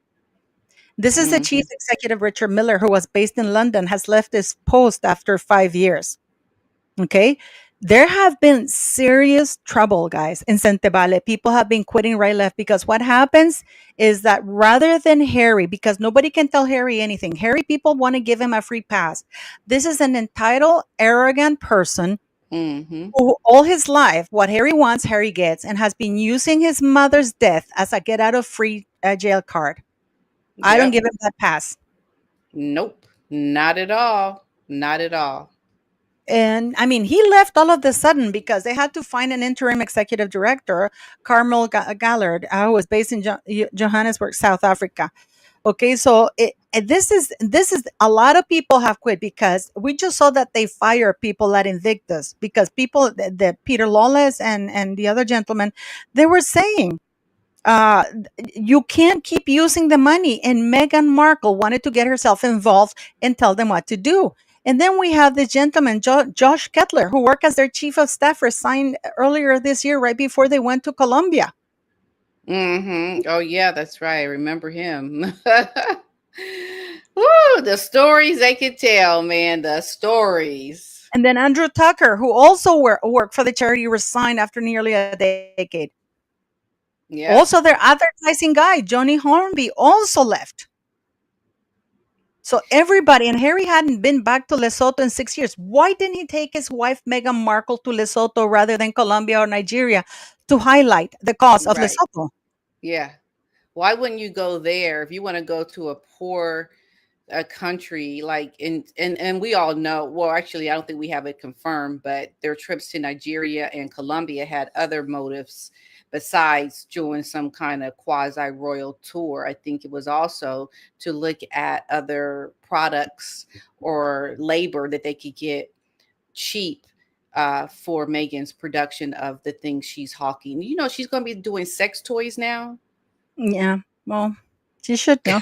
[SPEAKER 1] This is the chief
[SPEAKER 2] Mhm.
[SPEAKER 1] executive, Richard Miller, who was based in London, has left his post after 5 years. Okay. There have been serious trouble, guys, in Sentebale. People have been quitting right left because what happens is that rather than Harry, because nobody can tell Harry anything, Harry people want to give him a free pass. This is an entitled, arrogant person
[SPEAKER 2] Mm-hmm.
[SPEAKER 1] who all his life, what Harry wants, Harry gets, and has been using his mother's death as a get out of free jail card. I don't
[SPEAKER 2] Yep.
[SPEAKER 1] give him that pass.
[SPEAKER 2] Nope. Not at all. Not at all.
[SPEAKER 1] And I mean, he left all of the sudden because they had to find an interim executive director, Carmel Gallard, who was based in Johannesburg, South Africa. Okay, so this is a lot of people have quit because we just saw that they fire people at Invictus because people, the Peter Lawless and the other gentleman, they were saying uh, you can't keep using the money. And Meghan Markle wanted to get herself involved and tell them what to do. And then we have the gentleman, Josh Kettler, who worked as their chief of staff, resigned earlier this year, right before they went to Colombia.
[SPEAKER 2] Mm-hmm. Oh yeah, that's right. I remember him. Woo, the stories they could tell, man. The stories.
[SPEAKER 1] And then Andrew Tucker, who also worked for the charity, resigned after nearly a decade.
[SPEAKER 2] Yep.
[SPEAKER 1] Also, their advertising guy, Johnny Hornby, also left. So everybody, and Harry hadn't been back to Lesotho in 6 years. Why didn't he take his wife, Meghan Markle, to Lesotho rather than Colombia or Nigeria to highlight the cause of
[SPEAKER 2] Right.
[SPEAKER 1] Lesotho?
[SPEAKER 2] Yeah. Why wouldn't you go there if you want to go to a poor country like and we all know, well, actually I don't think we have it confirmed, but their trips to Nigeria and Colombia had other motives besides doing some kind of quasi royal tour. I think it was also to look at other products or labor that they could get cheap for Megan's production of the things she's hawking. You know, she's going to be doing sex toys now.
[SPEAKER 1] Yeah, well, she should know.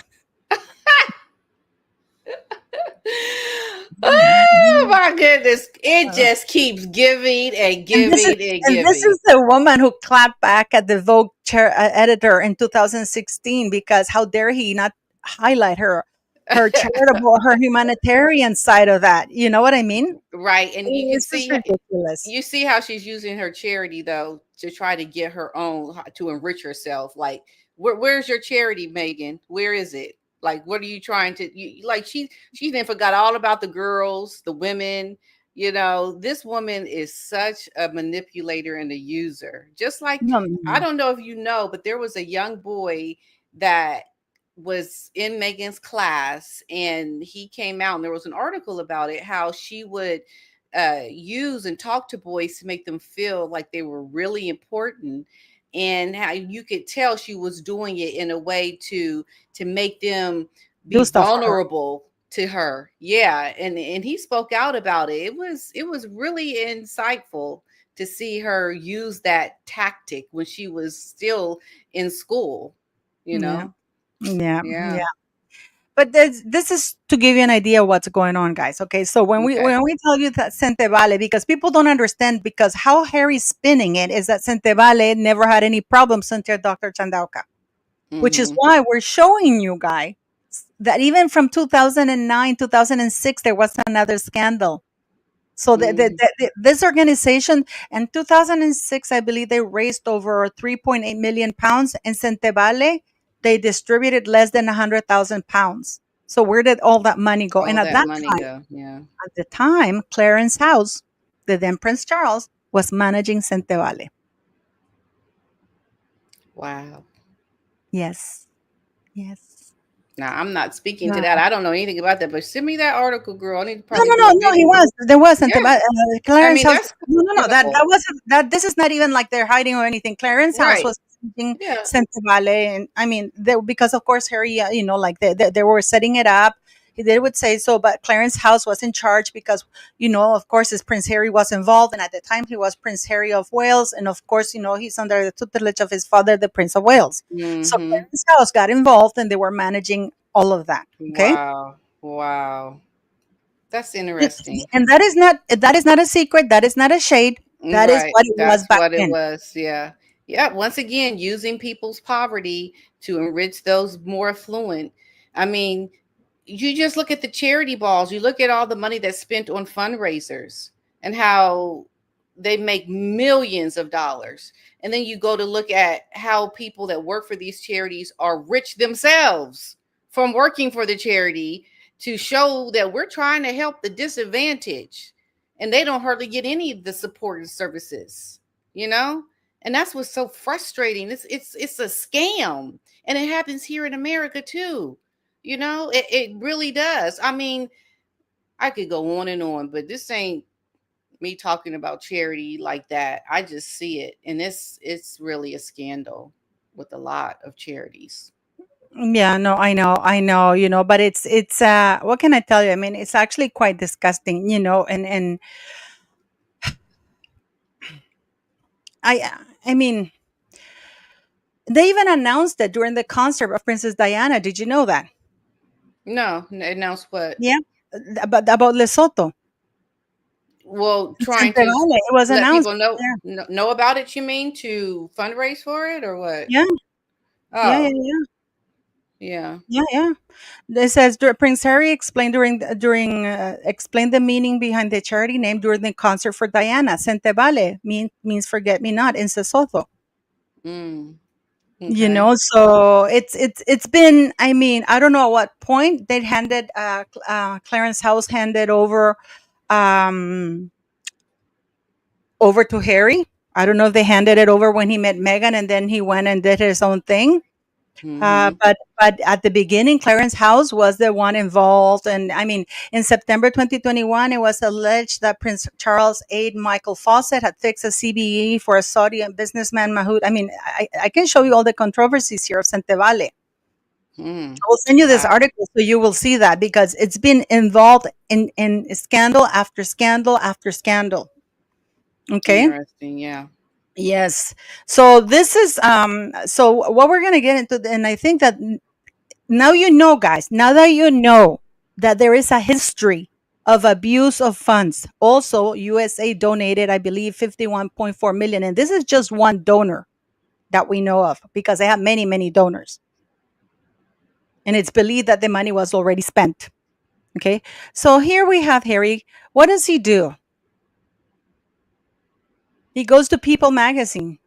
[SPEAKER 2] Oh my goodness. It just keeps giving and
[SPEAKER 1] And
[SPEAKER 2] giving and
[SPEAKER 1] this
[SPEAKER 2] giving.
[SPEAKER 1] is the woman who clapped back at the Vogue editor in 2016 because how dare he not highlight her charitable, her humanitarian side of that. You know what I mean?
[SPEAKER 2] Right. And you can
[SPEAKER 1] It's just
[SPEAKER 2] see
[SPEAKER 1] ridiculous.
[SPEAKER 2] you see how she's using her charity though to try to get her own, to enrich herself. Like, where's your charity, Megan? Where is it? Like, what are you trying to like? She then forgot all about the girls, the women. You know, this woman is such a manipulator and a user. Just like,
[SPEAKER 1] No,
[SPEAKER 2] I
[SPEAKER 1] no.
[SPEAKER 2] don't know if you know, but there was a young boy that was in Megan's class, and he came out, and there was an article about it, how she would use and talk to boys to make them feel like they were really important, and how you could tell she was doing it in a way to make them
[SPEAKER 1] Do
[SPEAKER 2] be
[SPEAKER 1] stuff for her.
[SPEAKER 2] vulnerable to her. Yeah, and he spoke out about it. It was really insightful to see her use that tactic when she was still in school, you
[SPEAKER 1] Yeah.
[SPEAKER 2] know.
[SPEAKER 1] Yeah.
[SPEAKER 2] Yeah.
[SPEAKER 1] Yeah. But this is to give you an idea of what's going on, guys. Okay, so
[SPEAKER 2] Okay.
[SPEAKER 1] when we tell you that Sentebale, because people don't understand, because how Harry's spinning it is that Sentebale never had any problems until Dr. Chandauka, which is
[SPEAKER 2] Mm-hmm.
[SPEAKER 1] why we're showing you guys that even from 2009, 2006, there was another scandal. So
[SPEAKER 2] Mm-hmm.
[SPEAKER 1] this organization in 2006, I believe they raised over 3.8 million pounds. In Sentebale, they distributed less than 100,000 pounds. So where did all that money go? And
[SPEAKER 2] All that money go. Yeah.
[SPEAKER 1] at the time, Clarence House, the then Prince Charles, was managing Sentebale.
[SPEAKER 2] Wow.
[SPEAKER 1] Yes, yes.
[SPEAKER 2] Now I'm not speaking to
[SPEAKER 1] Yeah.
[SPEAKER 2] that. I don't know anything about that, but send me that article, girl. I need to
[SPEAKER 1] No,
[SPEAKER 2] probably
[SPEAKER 1] no,
[SPEAKER 2] do
[SPEAKER 1] no,
[SPEAKER 2] a
[SPEAKER 1] no. He
[SPEAKER 2] video.
[SPEAKER 1] was. There was
[SPEAKER 2] Yeah. I
[SPEAKER 1] Clarence
[SPEAKER 2] mean,
[SPEAKER 1] House.
[SPEAKER 2] that's
[SPEAKER 1] No, no, no. That
[SPEAKER 2] incredible.
[SPEAKER 1] wasn't that. This is not even like they're hiding or anything. Clarence House
[SPEAKER 2] Right.
[SPEAKER 1] was teaching
[SPEAKER 2] Yeah.
[SPEAKER 1] Sentebale, and I mean, because of course Harry, like they were setting it up. They would say so, but Clarence House was in charge because of course, as Prince Harry was involved, and at the time he was Prince Harry of Wales, and of course, he's under the tutelage of his father, the Prince of Wales. So
[SPEAKER 2] Mm-hmm.
[SPEAKER 1] Clarence House got involved, and they were managing all of that. Okay.
[SPEAKER 2] Wow. Wow. That's interesting.
[SPEAKER 1] And that is not a secret. That is not a shade. That is
[SPEAKER 2] Right.
[SPEAKER 1] what it was
[SPEAKER 2] That's
[SPEAKER 1] back
[SPEAKER 2] what it
[SPEAKER 1] then.
[SPEAKER 2] was. Yeah. Yeah. Once again, using people's poverty to enrich those more affluent. I mean, you just look at the charity balls, you look at all the money that's spent on fundraisers and how they make millions of dollars. And then you go to look at how people that work for these charities are rich themselves from working for the charity, to show that we're trying to help the disadvantaged, and they don't hardly get any of the support and services, you know? And that's what's so frustrating. It's a scam. And it happens here in America too. You know, it really does. I mean, I could go on and on, but this ain't me talking about charity like that. I just see it, and it's really a scandal with a lot of charities.
[SPEAKER 1] Yeah, no, I know, but it's what can I tell you? I mean, it's actually quite disgusting, and I mean, they even announced it during the concert of Princess Diana. Did you know that?
[SPEAKER 2] No, announce what?
[SPEAKER 1] Yeah, about Lesotho.
[SPEAKER 2] Well,
[SPEAKER 1] In
[SPEAKER 2] trying to
[SPEAKER 1] Sentebale, it was
[SPEAKER 2] let
[SPEAKER 1] announced.
[SPEAKER 2] people know about it. You mean to fundraise for it or what?
[SPEAKER 1] Yeah, yeah, yeah,
[SPEAKER 2] Oh,
[SPEAKER 1] yeah,
[SPEAKER 2] yeah.
[SPEAKER 1] yeah, yeah. It says Prince Harry explained explained the meaning behind the charity name during the concert for Diana. Sentebale means forget me not in Sesotho.
[SPEAKER 2] Mm, okay.
[SPEAKER 1] So it's been. I mean, I don't know at what point they handed Clarence House handed um over to Harry. I don't know if they handed it over when he met Meghan and then he went and did his own thing.
[SPEAKER 2] Mm-hmm.
[SPEAKER 1] But at the beginning, Clarence House was the one involved, and I mean, in September 2021, it was alleged that Prince Charles' aide Michael Fawcett had fixed a CBE for a Saudi businessman Mahood. I mean, I can show you all the controversies here of Sentebale.
[SPEAKER 2] Mm.
[SPEAKER 1] I will send you this
[SPEAKER 2] Wow.
[SPEAKER 1] article so you will see that, because it's been involved in scandal after scandal after scandal. Okay.
[SPEAKER 2] Interesting. Yeah.
[SPEAKER 1] Yes. So this is so what we're going to get into, and I think that now guys, now that you know that there is a history of abuse of funds. Also, USA donated, I believe, 51.4 million, and this is just one donor that we know of, because they have many, many donors. And it's believed that the money was already spent. Okay. So here we have Harry. What does he do? He goes to People magazine.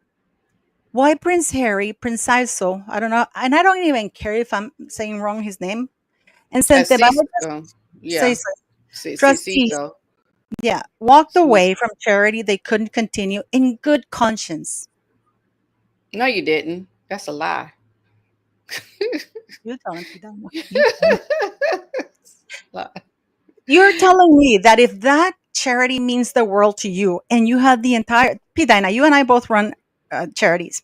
[SPEAKER 1] Why Prince Harry, Prince Aiso, I don't know, and I don't even care if I'm saying wrong his name. And Sentebale
[SPEAKER 2] Yeah.
[SPEAKER 1] says
[SPEAKER 2] See,
[SPEAKER 1] trustees,
[SPEAKER 2] so.
[SPEAKER 1] yeah, walked away from charity they couldn't continue in good conscience.
[SPEAKER 2] No, you didn't. That's a lie.
[SPEAKER 1] You tell him, Pidana. You tell him.
[SPEAKER 2] Lie.
[SPEAKER 1] You're telling me that if that charity means the world to you, and you have the entire Pidina, you and I both run charities.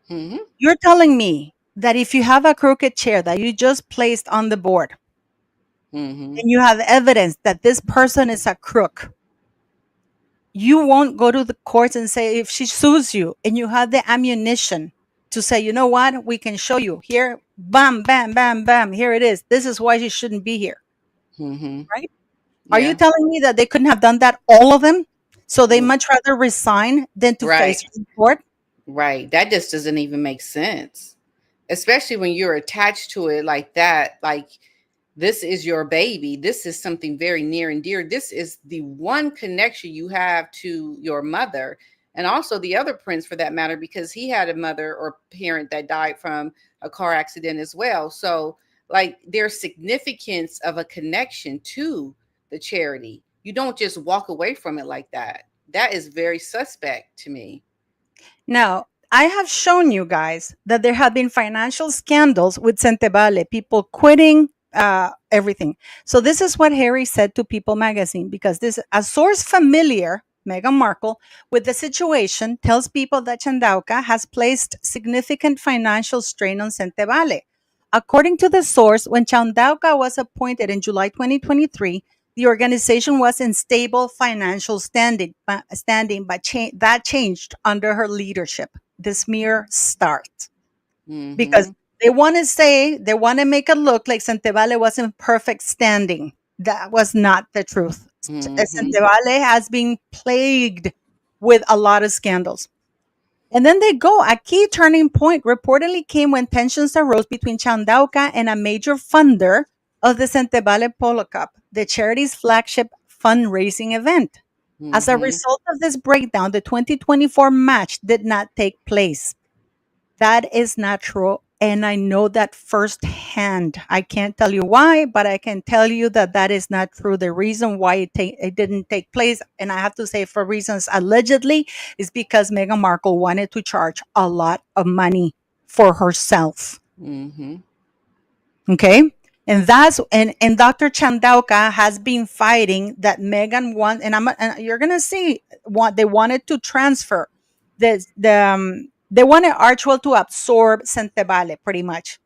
[SPEAKER 2] Mm-hmm.
[SPEAKER 1] You're telling me that if you have a crooked chair that you just placed on the board,
[SPEAKER 2] Mm-hmm.
[SPEAKER 1] and you have evidence that this person is a crook, you won't go to the courts and say, if she sues you and you have the ammunition to say, you know what, we can show you here, bam, bam, bam, bam, here it is. This is why she shouldn't be here.
[SPEAKER 2] Mm-hmm.
[SPEAKER 1] Right? Are you
[SPEAKER 2] Yeah.
[SPEAKER 1] telling me that they couldn't have done that, all of them? So they
[SPEAKER 2] Mm.
[SPEAKER 1] much rather resign than to face
[SPEAKER 2] Right.
[SPEAKER 1] court?
[SPEAKER 2] Right. That just doesn't even make sense. Especially when you're attached to it like that. Like, this is your baby. This is something very near and dear. This is the one connection you have to your mother, and also the other prince for that matter, because he had a mother or parent that died from a car accident as well. So, like, there's significance of a connection to the charity. You don't just walk away from it like that. That is very suspect to me.
[SPEAKER 1] Now, I have shown you guys that there have been financial scandals with Sentebale, people quitting, everything. So this is what Harry said to People magazine, because this a source familiar, Meghan Markle, with the situation tells people that Chandauka has placed significant financial strain on Sentebale. According to the source, when Chandauka was appointed in July 2023, the organization was in stable financial standing, but that changed under her leadership. This mere start, because
[SPEAKER 2] Mm-hmm.
[SPEAKER 1] they want to make it look like Sentebale was in perfect standing. That was not the truth.
[SPEAKER 2] Mm-hmm.
[SPEAKER 1] Sentebale has been plagued with a lot of scandals. And then they go. A key turning point reportedly came when tensions arose between Chandauka and a major funder of the Sentebale Polo Cup, the charity's flagship fundraising event. According to the source, when Chandauka was appointed in July 2023, the organization was in stable financial standing. That was not the truth. Sentebale has been plagued with a lot of scandals. And then they go. A key turning point reportedly came when tensions arose between Chandauka and a major funder of the Sentebale Polo Cup, the charity's flagship fundraising event. As a
[SPEAKER 2] Mm-hmm.
[SPEAKER 1] result of this breakdown, the 2024 match did not take place. That is not true. And I know that firsthand. I can't tell you why, but I can tell you that that is not true. The reason why it didn't take place, and I have to say for reasons allegedly, is because Meghan Markle wanted to charge a lot of money for herself.
[SPEAKER 2] Mm-hmm.
[SPEAKER 1] Okay. And Dr. Chandauka has been fighting that Megan won, and you're gonna see what they wanted to transfer they wanted Archwell to absorb Sentebale pretty much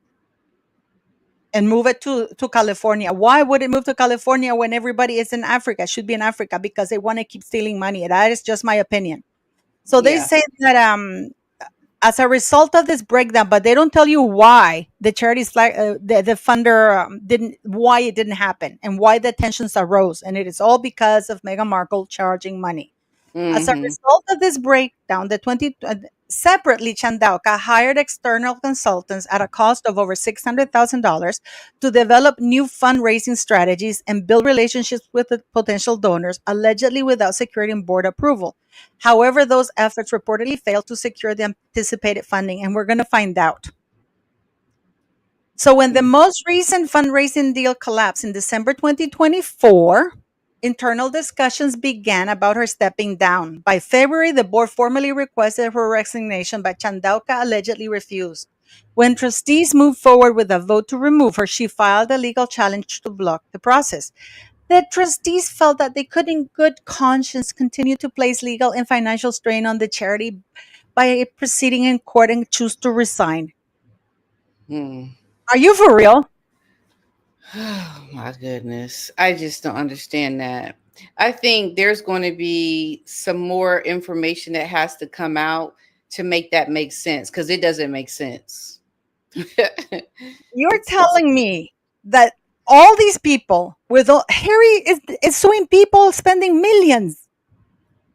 [SPEAKER 1] and move it to California. Why would it move to California when everybody is in Africa? Should be in Africa because they want to keep stealing money. That is just my opinion. So they
[SPEAKER 2] Yeah.
[SPEAKER 1] say that as a result of this breakdown, but they don't tell you why the charity's like the funder didn't why it didn't happen and why the tensions arose, and it is all because of Meghan Markle charging money. As a
[SPEAKER 2] Mm-hmm.
[SPEAKER 1] result of this breakdown, separately Chandauka hired external consultants at a cost of over $600,000 to develop new fundraising strategies and build relationships with the potential donors, allegedly without securing board approval. However, those efforts reportedly failed to secure the anticipated funding, and we're going to find out. So, when the most recent fundraising deal collapsed in December 2024, internal discussions began about her stepping down. By February, the board formally requested her resignation, but Chandauka allegedly refused. When trustees moved forward with a vote to remove her, she filed a legal challenge to block the process. The trustees felt that they could, in good conscience, continue to place legal and financial strain on the charity by proceeding in court and choose to resign.
[SPEAKER 2] Mm.
[SPEAKER 1] Are you for real?
[SPEAKER 2] Oh my goodness. I just don't understand that. I think there's going to be some more information that has to come out to make that make sense because it doesn't make sense.
[SPEAKER 1] You're
[SPEAKER 2] It's
[SPEAKER 1] telling me that all these people Harry is suing people spending millions.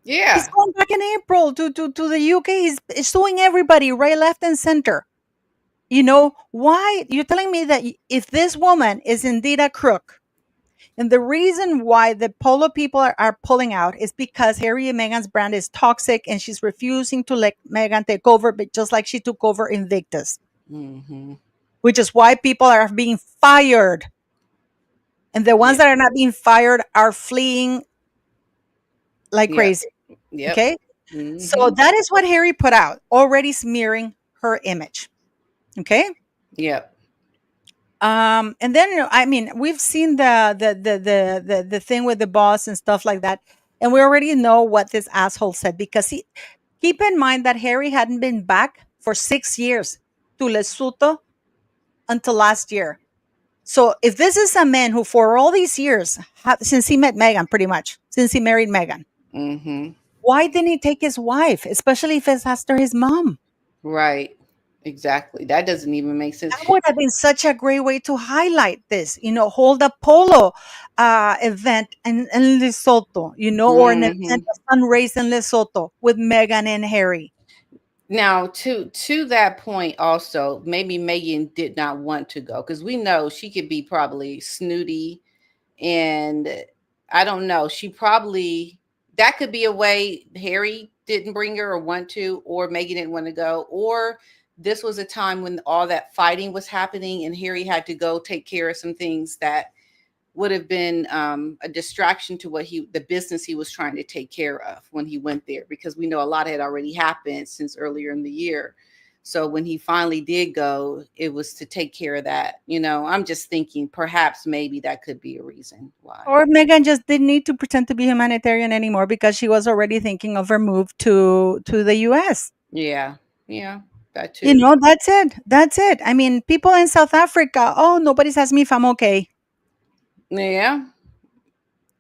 [SPEAKER 1] He's
[SPEAKER 2] yeah.
[SPEAKER 1] going back in April to the UK. He's suing everybody right, left, and center. You know why? You're telling me that if this woman is indeed a crook, and the reason why the polo people are pulling out is because Harry and Meghan's brand is toxic and she's refusing to let Meghan take over, but just like she took over Invictus,
[SPEAKER 2] Mm-hmm.
[SPEAKER 1] which is why people are being fired. And the ones
[SPEAKER 2] Yeah.
[SPEAKER 1] that are not being fired are fleeing like
[SPEAKER 2] Yep.
[SPEAKER 1] crazy.
[SPEAKER 2] Yep.
[SPEAKER 1] Okay. So
[SPEAKER 2] Mm-hmm.
[SPEAKER 1] that is what Harry put out, already smearing her image. Okay.
[SPEAKER 2] Yep.
[SPEAKER 1] And then I mean, we've seen the thing with the boss and stuff like that, and we already know what this asshole said because keep in mind that Harry hadn't been back for 6 years to Lesotho until last year. So if this is a man who, for all these years, since he met Meghan, pretty much since he married Meghan,
[SPEAKER 2] Mm-hmm.
[SPEAKER 1] why didn't he take his wife, especially if it's after his mom?
[SPEAKER 2] Right. Exactly. That doesn't even make sense.
[SPEAKER 1] That would have been such a great way to highlight this, hold a polo event in Lesotho, or an event,
[SPEAKER 2] Mm-hmm.
[SPEAKER 1] a fundraise in Lesotho with Meghan and Harry.
[SPEAKER 2] Now, to that point, also, maybe Megan did not want to go because we know she could be probably snooty, and I don't know. She probably that could be a way Harry didn't bring her or want to, or Megan didn't want to go, or this was a time when all that fighting was happening, and Harry had to go take care of some things that would have been a distraction to the business he was trying to take care of when he went there, because we know a lot had already happened since earlier in the year. So when he finally did go, it was to take care of that. I'm just thinking perhaps maybe that could be a reason why.
[SPEAKER 1] Or Meghan just didn't need to pretend to be humanitarian anymore because she was already thinking of her move to the US.
[SPEAKER 2] Yeah, yeah, that too.
[SPEAKER 1] That's it. That's it. I mean, people in South Africa, oh, nobody's asked me if I'm okay.
[SPEAKER 2] Yeah,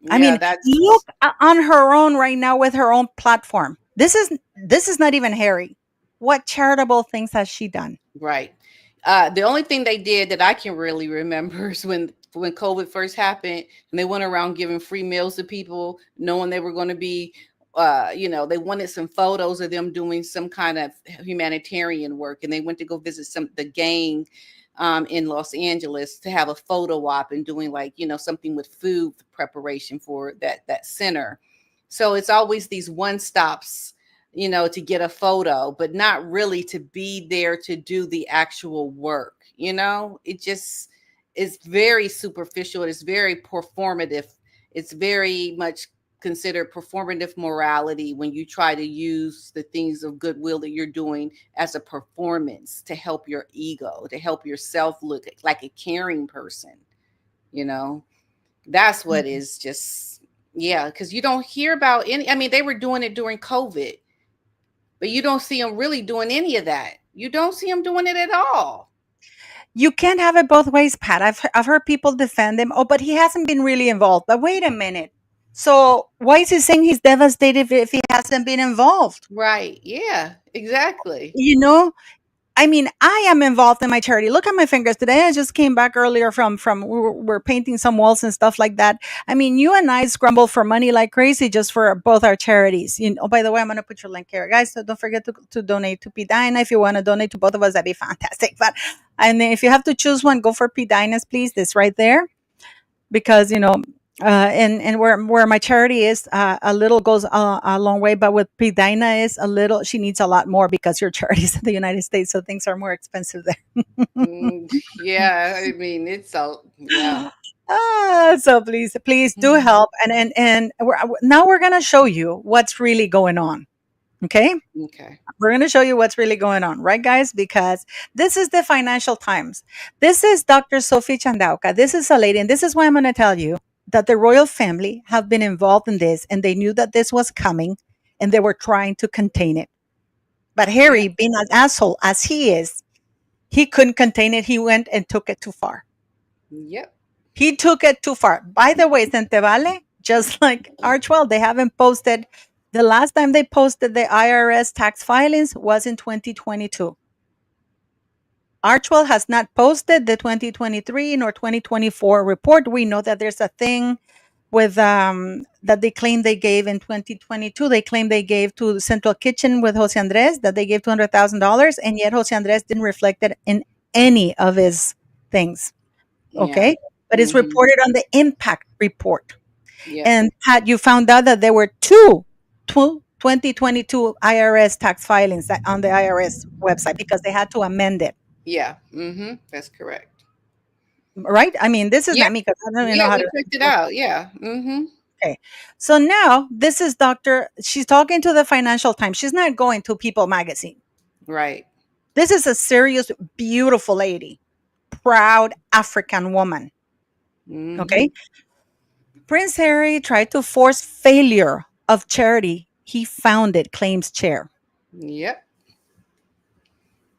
[SPEAKER 1] I
[SPEAKER 2] yeah,
[SPEAKER 1] mean, look
[SPEAKER 2] that's
[SPEAKER 1] on her own right now with her own platform. This is not even Harry. What charitable things has she done?
[SPEAKER 2] right. The only thing they did that I can really remember is when COVID first happened, and they went around giving free meals to people, knowing they were going to be, they wanted some photos of them doing some kind of humanitarian work, and they went to go visit the gang in Los Angeles to have a photo op and doing, like, something with food preparation for that center. So it's always these one stops, to get a photo, but not really to be there to do the actual work. It just is very superficial. It's very performative. It's very much considered performative morality when you try to use the things of goodwill that you're doing as a performance to help your ego, to help yourself look like a caring person. You know, that's what is just, yeah, because you don't hear about any. I mean, they were doing it during COVID, but you don't see them really doing any of that. You don't see them doing it at all.
[SPEAKER 1] You can't have it both ways, Pat. I've heard people defend him. Oh, but he hasn't been really involved. But wait a minute. So why is he saying he's devastated if he hasn't been involved?
[SPEAKER 2] Right. Yeah, exactly.
[SPEAKER 1] I mean, I am involved in my charity. Look at my fingers. Today I just came back earlier from we're painting some walls and stuff like that. I mean, you and I scramble for money like crazy just for both our charities. By the way, I'm going to put your link here, guys. So don't forget to donate to PDina. If you want to donate to both of us, that'd be fantastic. And if you have to choose one, go for PDINA'S, please. This right there, because and where my charity is, a little goes a long way, but with PDina is a little, she needs a lot more because your charity is in the United States, so things are more expensive there.
[SPEAKER 2] Yeah, I mean, it's all, yeah.
[SPEAKER 1] So please do help, and now we're gonna show you what's really going on. Okay. We're going to show you what's really going on, right, guys? Because this is the Financial Times. This is Dr. Sophie Chandauka. This is a lady, and this is why I'm going to tell you that the royal family have been involved in this, and they knew that this was coming, and they were trying to contain it. But Harry, being an asshole as he is, he couldn't contain it. He went and took it too far.
[SPEAKER 2] Yep.
[SPEAKER 1] He took it too far. By the way, Sentebale, just like Archwell, they haven't posted. The last time they posted the IRS tax filings was in 2022. Archwell has not posted the 2023 nor 2024 report. We know that there's a thing with that they claim they gave in 2022. They claim they gave to the Central Kitchen with Jose Andres, that they gave $200,000, and yet Jose Andres didn't reflect it in any of his things. Okay, but it's reported on the impact report. And Pat, you found out that there were two 2022 IRS tax filings on the IRS website because they had to amend it.
[SPEAKER 2] Yeah, that's correct.
[SPEAKER 1] Right? I mean, this is not me because I don't even know how to
[SPEAKER 2] check it out. Yeah.
[SPEAKER 1] Okay. So now this is she's talking to the Financial Times. She's not going to People magazine.
[SPEAKER 2] Right.
[SPEAKER 1] This is a serious, beautiful lady, proud African woman. Okay. Prince Harry tried to force failure of charity he founded, claims chair.
[SPEAKER 2] Yep.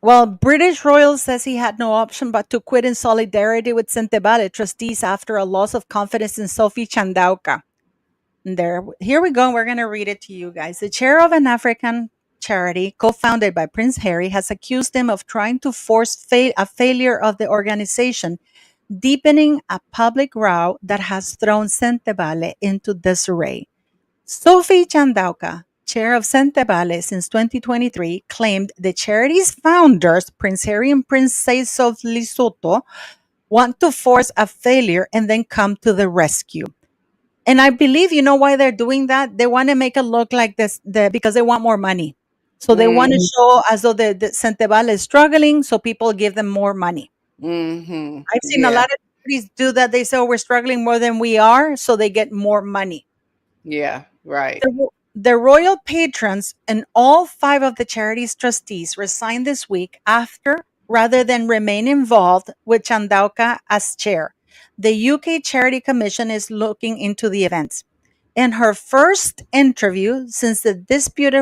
[SPEAKER 1] Well, British royal says he had no option but to quit in solidarity with Sentebale trustees after a loss of confidence in Sophie Chandauka. Here we go. We're going to read it to you guys. The chair of an African charity co-founded by Prince Harry has accused him of trying to force a failure of the organization, deepening a public row that has thrown Sentebale into disarray. Sophie Chandauka, chair of Sentebale since 2023, claimed the charity's founders, Prince Harry and Princess of Lesotho, want to force a failure and then come to the rescue. And I believe, you know why they're doing that? They want to make it look like this because they want more money. So they want to show as though the Sentebale is struggling, so people give them more money. I've seen a lot of charities do that. They say, oh, we're struggling more than we are, so they get more money.
[SPEAKER 2] Yeah, right.
[SPEAKER 1] The royal patrons and all 5 of the charity's trustees resigned this week rather than remain involved with Chandauka as chair. The UK Charity Commission is looking into the events. In her first interview since the dispute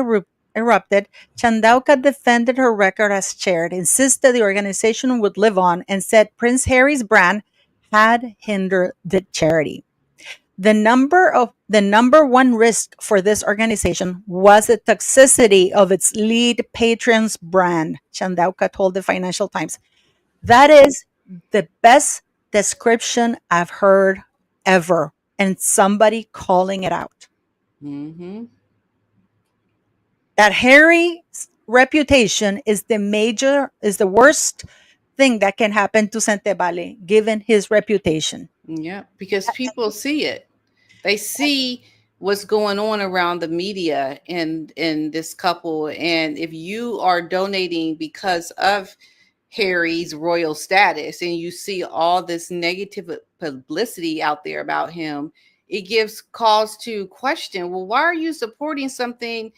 [SPEAKER 1] erupted, Chandauka defended her record as chair, insisted the organization would live on, and said Prince Harry's brand had hindered the charity. The number one risk for this organization was the toxicity of its lead patron's brand, Chandauka told the Financial Times. That is the best description I've heard ever, and somebody calling it out. That Harry's reputation is the worst thing that can happen to Sentebale, given his reputation.
[SPEAKER 2] Yeah, because people see it. They see what's going on around the media and this couple, and if you are donating because of Harry's royal status and you see all this negative publicity out there about him, it gives cause to question, well, why are you supporting something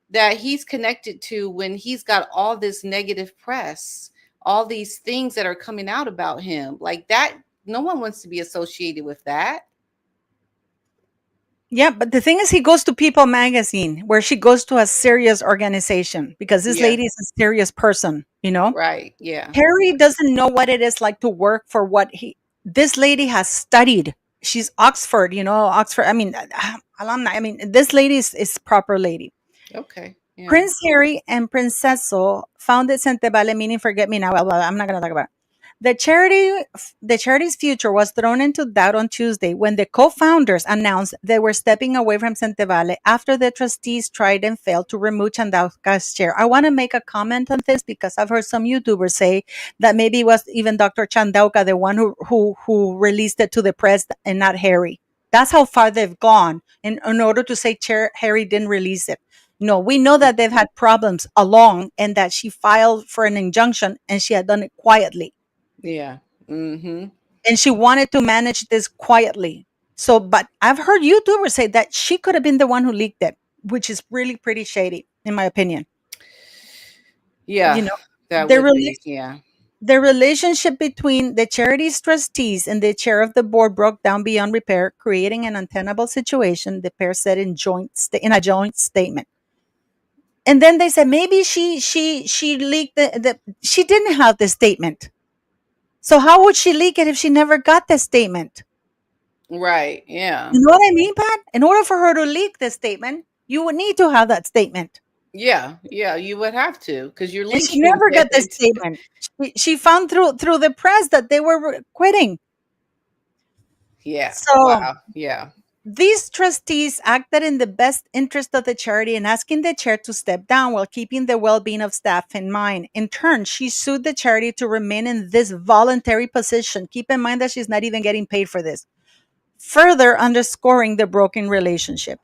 [SPEAKER 2] that he's connected to when he's got all this negative press, all these things that are coming out about him? Like that, no one wants to be associated with that.
[SPEAKER 1] Yeah, but the thing is, he goes to People Magazine, where she goes to a serious organization because this
[SPEAKER 2] Yeah,
[SPEAKER 1] lady is a serious person, you know?
[SPEAKER 2] right. Yeah.
[SPEAKER 1] Harry doesn't know what it is like to work for what he, this lady has studied. She's Oxford, Oxford. I mean, alumni. I mean, this lady is proper lady.
[SPEAKER 2] Okay. Yeah.
[SPEAKER 1] Prince Harry and Princess founded Sentebale, meaning forget me now. Well, I'm not going to talk about it. The charity's future was thrown into doubt on Tuesday when the co-founders announced they were stepping away from Sentebale after the trustees tried and failed to remove Chandauka's chair. I want to make a comment on this because I've heard some YouTubers say that maybe it was even Dr. Chandauka, the one who released it to the press and not Harry. That's how far they've gone in order to say Harry didn't release it. No, we know that they've had problems along and that she filed for an injunction and she had done it quietly.
[SPEAKER 2] Yeah. Mm-hmm.
[SPEAKER 1] And she wanted to manage this quietly. So, but I've heard YouTubers say that she could have been the one who leaked it, which is really pretty shady, in my opinion.
[SPEAKER 2] Yeah.
[SPEAKER 1] You know,
[SPEAKER 2] That
[SPEAKER 1] the,
[SPEAKER 2] would
[SPEAKER 1] rela-
[SPEAKER 2] be. Yeah.
[SPEAKER 1] the relationship between the charity's trustees and the chair of the board broke down beyond repair, creating an untenable situation, the pair said in a joint statement. And then they said maybe she leaked she didn't have the statement. So how would she leak it if she never got the statement?
[SPEAKER 2] Right. Yeah.
[SPEAKER 1] You know what I mean, Pat? In order for her to leak the statement, you would need to have that statement.
[SPEAKER 2] Yeah. Yeah. You would have to, because you're
[SPEAKER 1] And she
[SPEAKER 2] leaking
[SPEAKER 1] never got the
[SPEAKER 2] it.
[SPEAKER 1] statement. She found through the press that they were quitting.
[SPEAKER 2] Yeah.
[SPEAKER 1] So
[SPEAKER 2] Wow. Yeah.
[SPEAKER 1] these trustees acted in the best interest of the charity in asking the chair to step down while keeping the well-being of staff in mind. In turn, she sued the charity to remain in this voluntary position. Keep in mind that she's not even getting paid for this, further underscoring the broken relationship.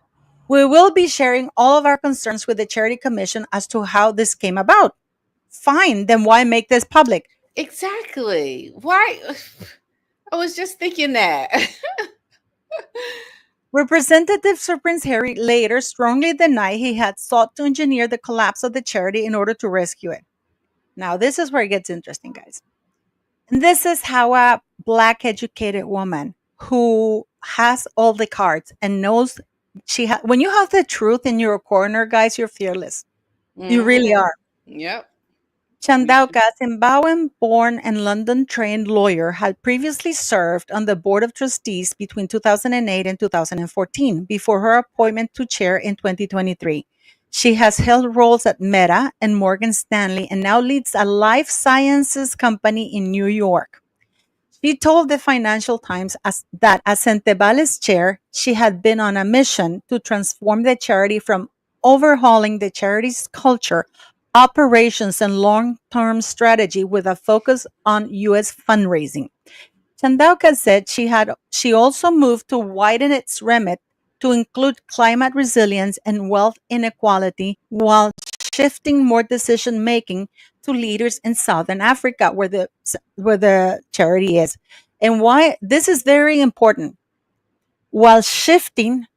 [SPEAKER 1] We will be sharing all of our concerns with the Charity Commission as to how this came about. Fine, then why make this public?
[SPEAKER 2] Exactly. Why? I was just thinking that.
[SPEAKER 1] Representatives for Prince Harry later strongly denied he had sought to engineer the collapse of the charity in order to rescue it. Now, this is where it gets interesting, guys. And this is how a Black educated woman who has all the cards and knows when you have the truth in your corner, guys, you're fearless. You really
[SPEAKER 2] Mhm.
[SPEAKER 1] are.
[SPEAKER 2] Yep.
[SPEAKER 1] Chandauka, a Zimbabwean-born and London-trained lawyer, had previously served on the board of trustees between 2008 and 2014 before her appointment to chair in 2023. She has held roles at Meta and Morgan Stanley and now leads a life sciences company in New York. She told the Financial Times that as Sentebale's chair, she had been on a mission to transform the charity from overhauling the charity's culture, operations, and long-term strategy with a focus on U.S. fundraising. Chandauka said she also moved to widen its remit to include climate resilience and wealth inequality while shifting more decision making to leaders in Southern Africa where the charity is. And why this is very important, while shifting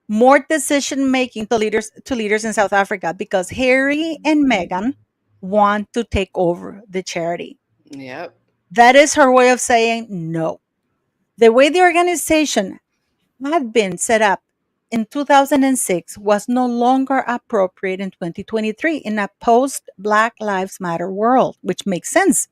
[SPEAKER 1] more decision making to leaders in South Africa, because Harry and Meghan want to take over the charity.
[SPEAKER 2] Yep.
[SPEAKER 1] That is her way of saying no. The way the organization had been set up in 2006 was no longer appropriate in 2023 in a post Black Lives Matter world, which makes sense,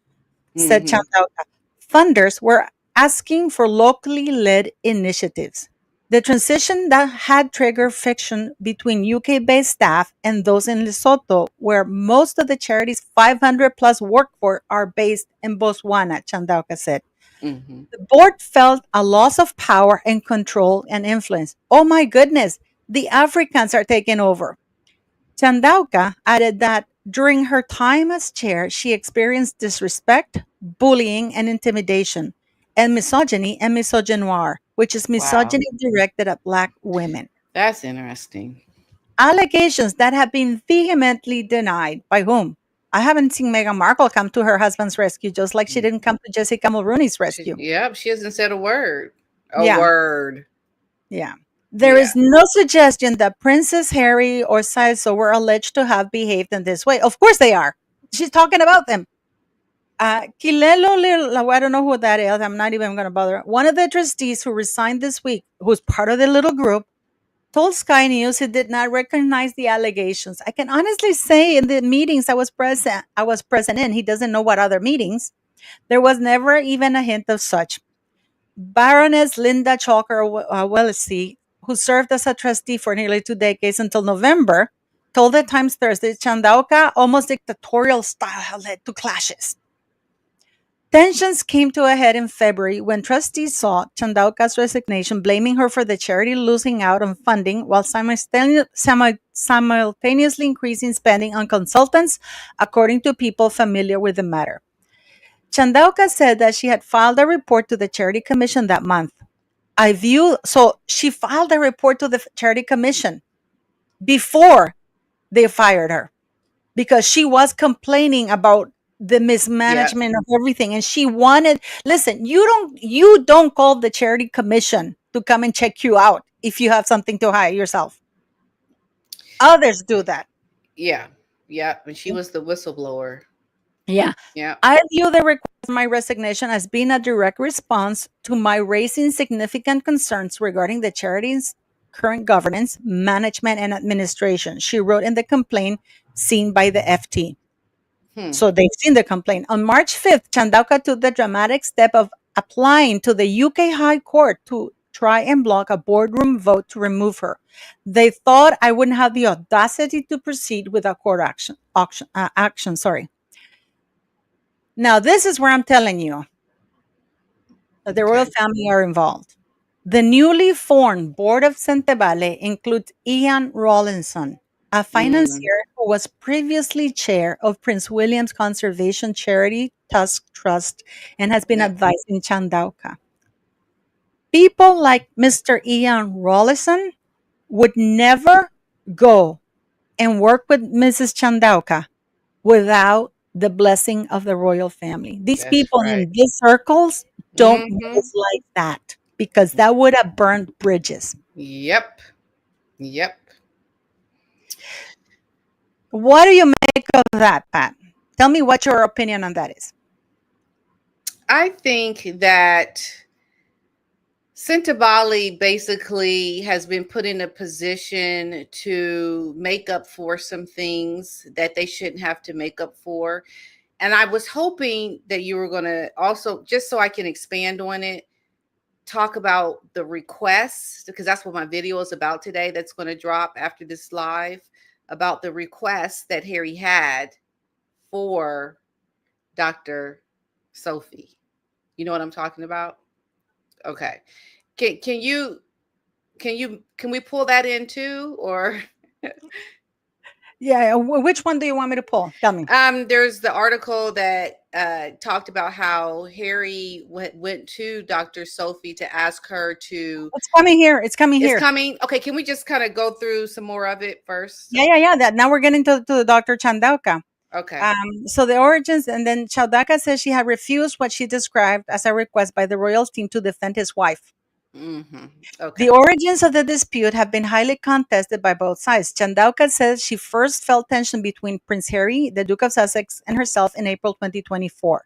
[SPEAKER 1] said
[SPEAKER 2] Mm-hmm.
[SPEAKER 1] Chandauka. Funders were asking for locally led initiatives. The transition that had triggered friction between UK-based staff and those in Lesotho, where most of the charity's 500 plus workforce are based in Botswana, Chandauka said.
[SPEAKER 2] Mm-hmm.
[SPEAKER 1] The board felt a loss of power and control and influence. Oh my goodness, the Africans are taking over. Chandauka added that during her time as chair, she experienced disrespect, bullying, and intimidation, and misogyny and misogynoir, which is
[SPEAKER 2] Wow.
[SPEAKER 1] misogyny directed at Black women.
[SPEAKER 2] That's interesting.
[SPEAKER 1] Allegations that have been vehemently denied. By whom? I haven't seen Meghan Markle come to her husband's rescue, just like she didn't come to Jessica Mulrooney's rescue.
[SPEAKER 2] Yep, she hasn't said a word. A
[SPEAKER 1] Yeah,
[SPEAKER 2] word.
[SPEAKER 1] yeah. There
[SPEAKER 2] Yeah.
[SPEAKER 1] is no suggestion that Princess Harry or Saiso were alleged to have behaved in this way. Of course they are. She's talking about them. I don't know who that is. I'm not even going to bother. One of the trustees who resigned this week, who's part of the little group, told Sky News he did not recognize the allegations. I can honestly say in the meetings I was present in, he doesn't know what other meetings. There was never even a hint of such. Baroness Linda Chalker Wellesley, who served as a trustee for nearly 2 decades until November, told the Times Thursday Chandauka almost dictatorial style had led to clashes. Tensions came to a head in February when trustees sought Chandauka's resignation, blaming her for the charity losing out on funding while simultaneously increasing spending on consultants, according to people familiar with the matter. Chandauka said that she had filed a report to the Charity Commission that month. So she filed a report to the Charity Commission before they fired her because she was complaining about the mismanagement of everything, and she wanted. Listen, you don't call the Charity Commission to come and check you out if you have something to hide yourself. Others do that.
[SPEAKER 2] Yeah. Yeah. And she was the whistleblower.
[SPEAKER 1] Yeah.
[SPEAKER 2] Yeah.
[SPEAKER 1] I view the request for my resignation as being a direct response to my raising significant concerns regarding the charity's current governance, management, and administration, she wrote in the complaint seen by the FT. So they've seen the complaint. On March 5th, Chandauka took the dramatic step of applying to the UK High Court to try and block a boardroom vote to remove her. They thought I wouldn't have the audacity to proceed with a court action. Sorry. Now, this is where I'm telling you that the royal family are involved. The newly formed board of Sentebale includes Ian Rawlinson, a financier who was previously chair of Prince William's conservation charity Tusk Trust and has been advising Chandauka. People like Mr. Ian Rawlinson would never go and work with Mrs. Chandauka without the blessing of the royal family. These people in these circles don't move like that because that would have burned bridges.
[SPEAKER 2] Yep. Yep.
[SPEAKER 1] What do you make of that, Pat? Tell me what your opinion on that is.
[SPEAKER 2] I think that Sentebale basically has been put in a position to make up for some things that they shouldn't have to make up for. And I was hoping that you were going to also, just so I can expand on it, talk about the requests, because that's what my video is about today. That's going to drop after this live, about the requests that Harry had for Dr. Sophie. You know what I'm talking about? Okay. Can we pull that in too, or?
[SPEAKER 1] Yeah, which one do you want me to pull? Tell me.
[SPEAKER 2] There's the article that talked about how Harry went to Dr. Sophie to ask her to.
[SPEAKER 1] It's coming here. It's coming here.
[SPEAKER 2] It's coming. Okay, can we just kind of go through some more of it first?
[SPEAKER 1] Yeah. That now we're getting to the Dr. Chandauka.
[SPEAKER 2] Okay.
[SPEAKER 1] So the origins, and then Chandauka says she had refused what she described as a request by the royal team to defend his wife.
[SPEAKER 2] Okay.
[SPEAKER 1] The origins of the dispute have been highly contested by both sides. Chandauka says she first felt tension between Prince Harry, the Duke of Sussex, and herself in April 2024.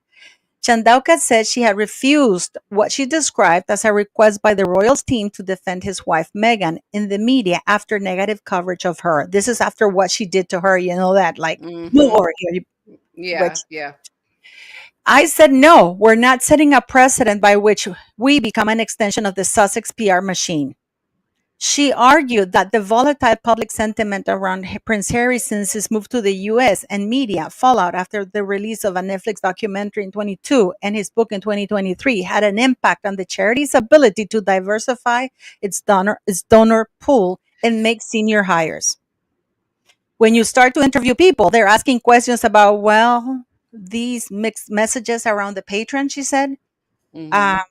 [SPEAKER 1] Chandauka said she had refused what she described as a request by the royals team to defend his wife Meghan in the media after negative coverage of her. This is after what she did to her, you know that, like, move over here.
[SPEAKER 2] Yeah.
[SPEAKER 1] I said, no, we're not setting a precedent by which we become an extension of the Sussex PR machine. She argued that the volatile public sentiment around Prince Harry since his move to the US and media fallout after the release of a Netflix documentary in 2022 and his book in 2023 had an impact on the charity's ability to diversify its donor pool and make senior hires. When you start to interview people, they're asking questions about, well, these mixed messages around the patron, she said. A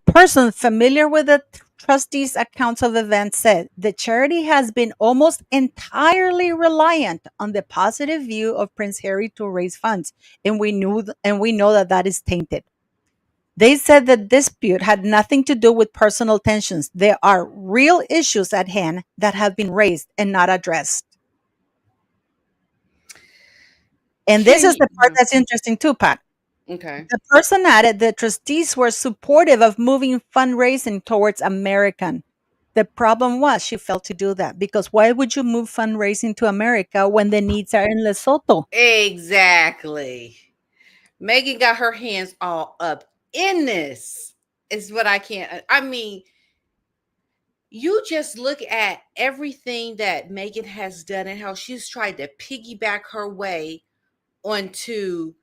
[SPEAKER 1] person familiar with the Trustee's accounts of events said the charity has been almost entirely reliant on the positive view of Prince Harry to raise funds, and we know that that is tainted. They said the dispute had nothing to do with personal tensions. There are real issues at hand that have been raised and not addressed. And this is the part that's interesting too, Pat.
[SPEAKER 2] Okay.
[SPEAKER 1] The person added the trustees were supportive of moving fundraising towards American. The problem was she failed to do that because why would you move fundraising to America when the needs are in Lesotho?
[SPEAKER 2] Exactly. Megan got her hands all up in this. Is what I can't. I mean, you just look at everything that Megan has done and how she's tried to piggyback her way onto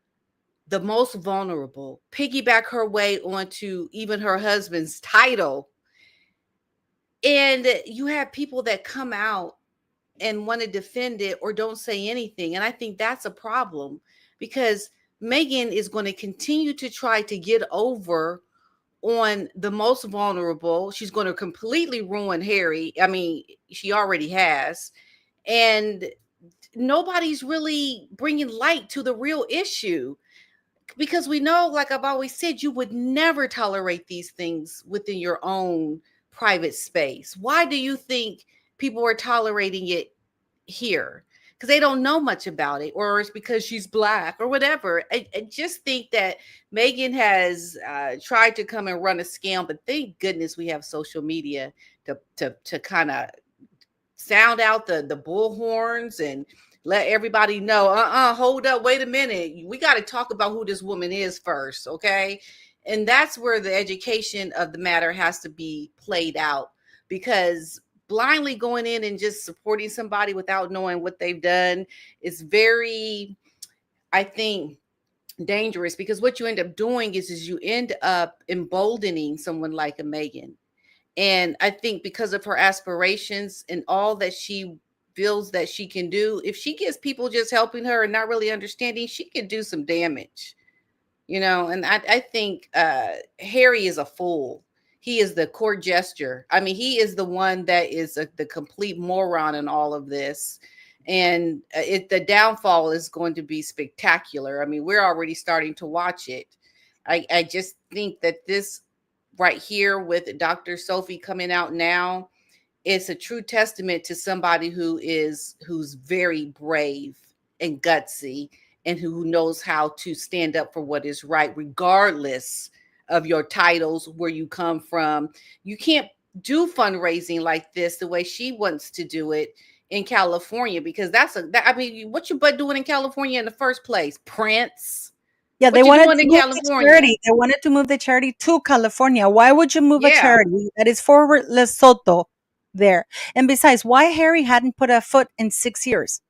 [SPEAKER 2] the most vulnerable, piggyback her way onto even her husband's title. And you have people that come out and want to defend it or don't say anything. And I think that's a problem because Megan is going to continue to try to get over on the most vulnerable. She's going to completely ruin Harry. I mean, she already has. And nobody's really bringing light to the real issue because we know, like I've always said, you would never tolerate these things within your own private space. Why do you think people are tolerating it here? Because they don't know much about it, or it's because she's Black or whatever. I just think that Megan has tried to come and run a scam, but thank goodness we have social media to kind of sound out the bullhorns and let everybody know, hold up, wait a minute. We got to talk about who this woman is first, okay? And that's where the education of the matter has to be played out, because blindly going in and just supporting somebody without knowing what they've done is very, I think, dangerous, because what you end up doing is you end up emboldening someone like a Megan. And I think because of her aspirations and all that she feels that she can do, if she gets people just helping her and not really understanding, she can do some damage, And I think Harry is a fool. He is the court jester. I mean, he is the one that is the complete moron in all of this. And the downfall is going to be spectacular. I mean, we're already starting to watch it. I just think that this right here with Dr. Sophie coming out now, it's a true testament to somebody who's very brave and gutsy and who knows how to stand up for what is right, regardless of your titles, where you come from. You can't do fundraising like this the way she wants to do it in California, because I mean, what your butt doing in California in the first place, Prince?
[SPEAKER 1] Yeah,
[SPEAKER 2] What
[SPEAKER 1] they
[SPEAKER 2] you
[SPEAKER 1] wanted
[SPEAKER 2] doing
[SPEAKER 1] to
[SPEAKER 2] in
[SPEAKER 1] move the
[SPEAKER 2] California?
[SPEAKER 1] charity. They wanted to move the charity to California. Why would you move a
[SPEAKER 2] Yeah.
[SPEAKER 1] charity that is for Lesotho there? And besides, why Harry hadn't put a foot in 6 years?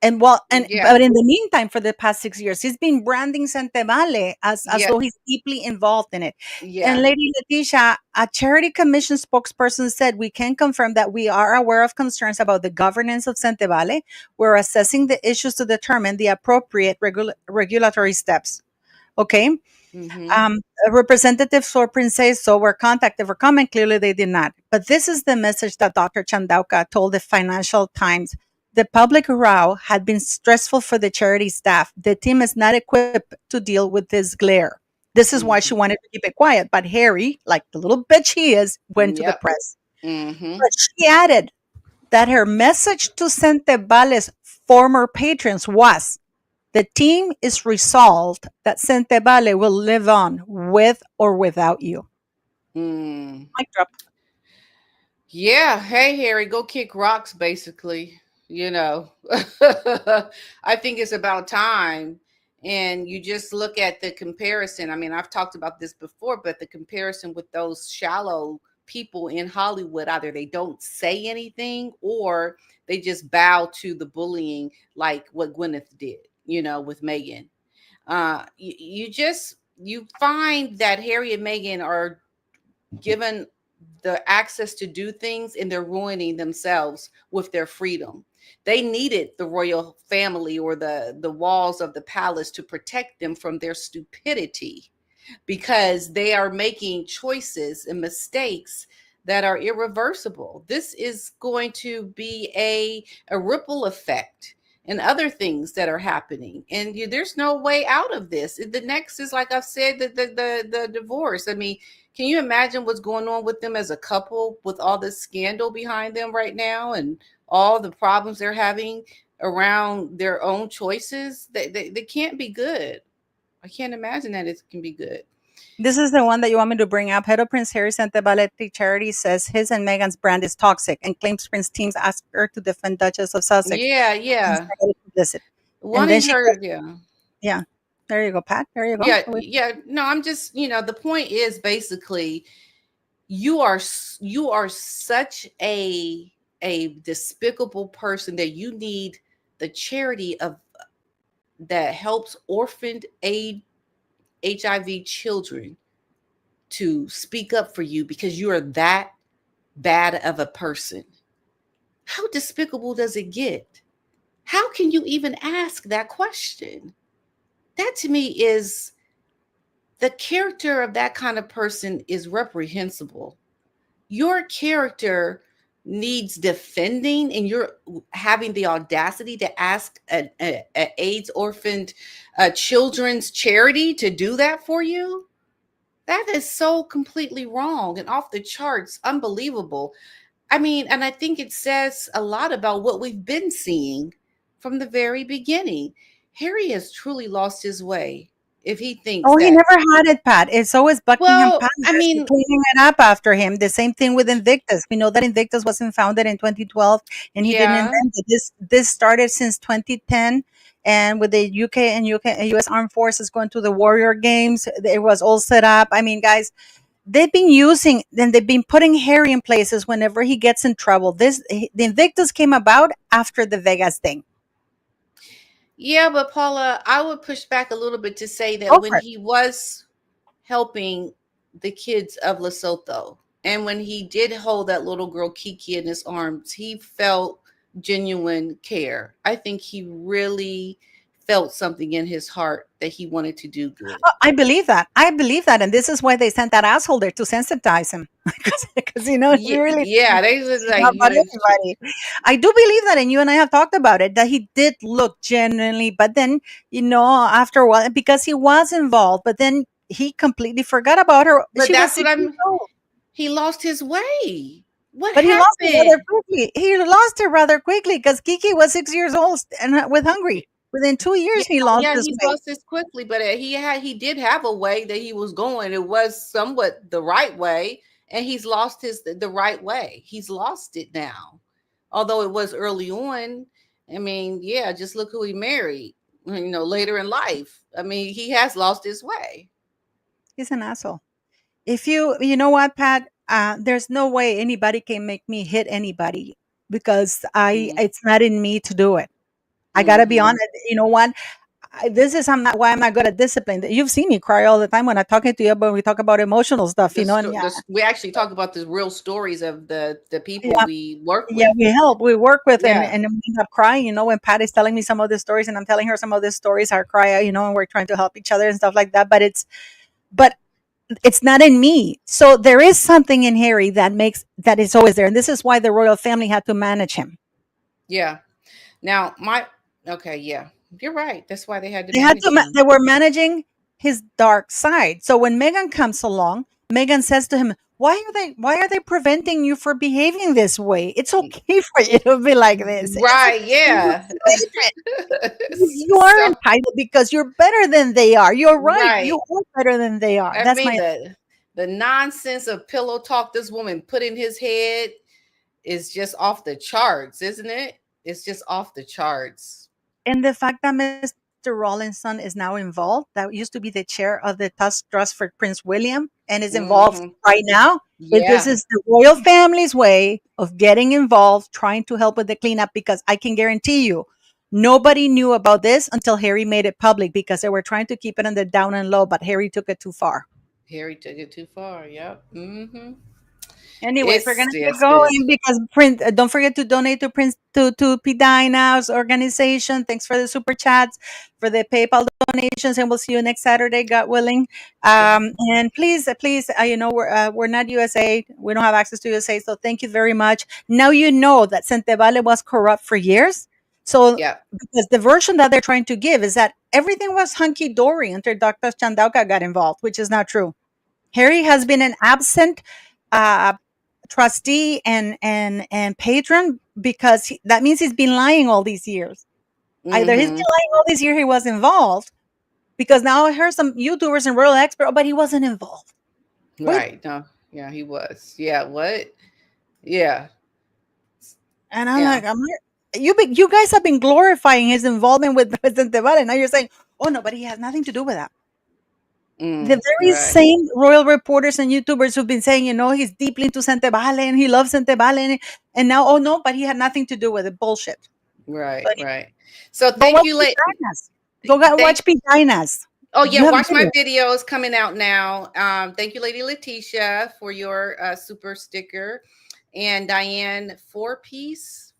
[SPEAKER 1] And
[SPEAKER 2] Yeah.
[SPEAKER 1] but in the meantime, for the past 6 years, he's been branding Sentebale as
[SPEAKER 2] Yeah.
[SPEAKER 1] though he's deeply involved in it.
[SPEAKER 2] Yeah.
[SPEAKER 1] And Lady Leticia, a charity commission spokesperson, said, "We can confirm that we are aware of concerns about the governance of Sentebale. We're assessing the issues to determine the appropriate regulatory steps." Okay.
[SPEAKER 2] Mm-hmm.
[SPEAKER 1] Representatives for Princeso were contacted for comment. Clearly, they did not. But this is the message that Dr. Chandauka told the Financial Times. The public row had been stressful for the charity staff. The team is not equipped to deal with this glare. This is why she wanted to keep it quiet. But Harry, like the little bitch he is, went to the
[SPEAKER 2] Yep.
[SPEAKER 1] press.
[SPEAKER 2] Mm-hmm.
[SPEAKER 1] But she added that her message to Sentebale's former patrons was, the team is resolved that Sentebale will live on with or without you. Mic drop.
[SPEAKER 2] Yeah. Hey, Harry, go kick rocks, basically. I think it's about time. And you just look at the comparison. I mean, I've talked about this before, but the comparison with those shallow people in Hollywood, either they don't say anything or they just bow to the bullying, like what Gwyneth did, with Megan. You find that Harry and Meghan are given the access to do things and they're ruining themselves with their freedom. They needed the royal family or the walls of the palace to protect them from their stupidity, because they are making choices and mistakes that are irreversible. This is going to be a ripple effect and other things that are happening, and there's no way out of this. The next is, like I've said, the divorce. I mean, can you imagine what's going on with them as a couple with all this scandal behind them right now and all the problems they're having around their own choices? They can't be good. I can't imagine that it can be good.
[SPEAKER 1] This is the one that you want me to bring up. Head of Prince Harry Sentebale charity says his and Meghan's brand is toxic and claims Prince teams asked her to defend Duchess of Sussex.
[SPEAKER 2] Yeah.
[SPEAKER 1] Publicity. And then
[SPEAKER 2] Wanting
[SPEAKER 1] she
[SPEAKER 2] her,
[SPEAKER 1] goes, yeah. There you go, Pat. There you go.
[SPEAKER 2] Yeah. No, I'm just, the point is basically you are such a despicable person that you need the charity of that helps orphaned HIV children to speak up for you because you are that bad of a person. How despicable does it get? How can you even ask that question? That to me is the character of that kind of person is reprehensible. Your character needs defending, and you're having the audacity to ask an AIDS orphaned children's charity to do that for you? That is so completely wrong and off the charts, unbelievable. I mean, and I think it says a lot about what we've been seeing from the very beginning. Harry has truly lost his way if he thinks
[SPEAKER 1] he
[SPEAKER 2] that.
[SPEAKER 1] never had it, Pat. It's always Buckingham
[SPEAKER 2] Well,
[SPEAKER 1] Palace
[SPEAKER 2] I mean,
[SPEAKER 1] cleaning it up after him. The same thing with Invictus. We know that Invictus wasn't founded in 2012, and he didn't
[SPEAKER 2] yeah,
[SPEAKER 1] invent it. This started since 2010, and with the UK and US Armed Forces going to the Warrior Games, it was all set up. I mean, guys, they've been putting Harry in places whenever he gets in trouble. The Invictus came about after the Vegas thing.
[SPEAKER 2] yeah, but Paula, I would push back a little bit to say that
[SPEAKER 1] Go
[SPEAKER 2] when
[SPEAKER 1] for it.
[SPEAKER 2] he was helping the kids of Lesotho, and when he did hold that little girl Kiki in his arms, he felt genuine care. I think he really felt something in his heart that he wanted to do good.
[SPEAKER 1] Oh, I believe that. And this is why they sent that asshole there to sensitize him, because he really
[SPEAKER 2] Yeah, they was like,
[SPEAKER 1] not about anybody. I do believe that, and you and I have talked about it, that he did look genuinely, but then, after a while, because he was involved, but then he completely forgot about her.
[SPEAKER 2] but
[SPEAKER 1] She was
[SPEAKER 2] that's what
[SPEAKER 1] 6 years old.
[SPEAKER 2] he lost his way. What
[SPEAKER 1] But he lost it rather
[SPEAKER 2] happened?
[SPEAKER 1] quickly. He lost it rather quickly because Kiki was 6 years old and with hungry. Within 2 years, he lost
[SPEAKER 2] Yeah,
[SPEAKER 1] his
[SPEAKER 2] he
[SPEAKER 1] way.
[SPEAKER 2] lost this quickly, but he did have a way that he was going. It was somewhat the right way, and he's lost the right way. He's lost it now, although it was early on. I mean, yeah, just look who he married. Later in life. I mean, he has lost his way.
[SPEAKER 1] He's an asshole. If you know what, Pat, there's no way anybody can make me hit anybody because it's not in me to do it. I gotta be
[SPEAKER 2] Mm-hmm.
[SPEAKER 1] honest. You know what? This is why I'm not good at discipline. You've seen me cry all the time when I'm talking to you, but we talk about emotional stuff, and
[SPEAKER 2] We actually talk about the real stories of the people
[SPEAKER 1] yeah,
[SPEAKER 2] we work
[SPEAKER 1] yeah,
[SPEAKER 2] with.
[SPEAKER 1] we work with, and
[SPEAKER 2] Yeah.
[SPEAKER 1] and we end up crying. When Pat is telling me some of the stories, and I'm telling her some of the stories, I cry. And we're trying to help each other and stuff like that. But it's not in me. So there is something in Harry that is always there, and this is why the royal family had to manage him.
[SPEAKER 2] Yeah. Now, okay, yeah, you're right. That's why they had to
[SPEAKER 1] They had
[SPEAKER 2] manage
[SPEAKER 1] to.
[SPEAKER 2] him.
[SPEAKER 1] They were managing his dark side. So when Meghan comes along, Meghan says to him, Why are they preventing you from behaving this way? It's okay for you to be like this.
[SPEAKER 2] Right, yeah.
[SPEAKER 1] You are
[SPEAKER 2] So,
[SPEAKER 1] entitled because you're better than they are. You're right.
[SPEAKER 2] right.
[SPEAKER 1] You are better than they are.
[SPEAKER 2] I
[SPEAKER 1] That's
[SPEAKER 2] mean,
[SPEAKER 1] my.
[SPEAKER 2] the nonsense of pillow talk this woman put in his head is just off the charts, isn't it? It's just off the charts.
[SPEAKER 1] And the fact that Mr. Rawlinson is now involved, that used to be the chair of the Trust for Prince William, and is involved
[SPEAKER 2] Hmm.
[SPEAKER 1] right now. This
[SPEAKER 2] Yeah.
[SPEAKER 1] is the royal family's way of getting involved, trying to help with the cleanup, because I can guarantee you, nobody knew about this until Harry made it public because they were trying to keep it on the down and low, but Harry took it too far.
[SPEAKER 2] Harry took it too far. Yep. Hmm.
[SPEAKER 1] Anyways, we're gonna
[SPEAKER 2] Yes,
[SPEAKER 1] keep
[SPEAKER 2] it is.
[SPEAKER 1] going because Prince. Don't forget to donate to Prince to PDINA'S organization. Thanks for the super chats, for the PayPal donations, and we'll see you next Saturday, God willing. And please, we're not USA. We don't have access to USA, so thank you very much. Now you know that Sentebale was corrupt for years. So
[SPEAKER 2] Yeah.
[SPEAKER 1] because the version that they're trying to give is that everything was hunky dory until Dr. Chandauka got involved, which is not true. Harry has been an absent uh, trustee and patron because that means he's been lying all these years. Either he's been
[SPEAKER 2] Mm-hmm.
[SPEAKER 1] lying all these years, he was involved. Because now I heard some YouTubers and real expert, but he wasn't involved. What?
[SPEAKER 2] Right. No. Yeah, he was. Yeah. What? Yeah.
[SPEAKER 1] And I'm
[SPEAKER 2] Yeah.
[SPEAKER 1] like, you guys have been glorifying his involvement with President Tebal, and now you're saying, oh no, but he has nothing to do with that. The very
[SPEAKER 2] Right.
[SPEAKER 1] same royal reporters and YouTubers who've been saying, he's deeply into Sentebale and he loves Sentebale, and now, oh no, but he had nothing to do with it. Bullshit. So
[SPEAKER 2] Right.
[SPEAKER 1] anyway,
[SPEAKER 2] Right. So
[SPEAKER 1] go
[SPEAKER 2] thank
[SPEAKER 1] watch
[SPEAKER 2] you, late.
[SPEAKER 1] Pidina's.
[SPEAKER 2] Thank.
[SPEAKER 1] Watch Pidina's.
[SPEAKER 2] Oh
[SPEAKER 1] You
[SPEAKER 2] yeah,
[SPEAKER 1] have
[SPEAKER 2] watch my
[SPEAKER 1] video.
[SPEAKER 2] videos coming out now. Thank you, Lady Letitia, for your super sticker, and Diane four piece.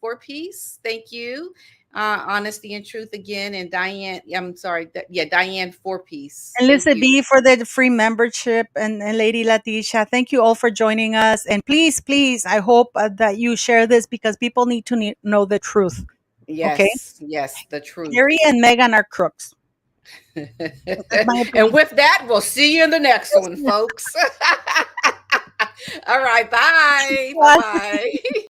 [SPEAKER 2] Thank you. Honesty and truth again, and Diane. I'm sorry. Diane four piece.
[SPEAKER 1] And
[SPEAKER 2] Thank
[SPEAKER 1] Lisa
[SPEAKER 2] you.
[SPEAKER 1] B for the free membership, and Lady Leticia. Thank you all for joining us. And please, I hope that you share this because people need to know the truth. Okay?
[SPEAKER 2] Yes, the truth.
[SPEAKER 1] Harry and Meghan are crooks. That's my
[SPEAKER 2] And
[SPEAKER 1] opinion.
[SPEAKER 2] with that, we'll see you in the next one, folks. All right, bye. Bye bye.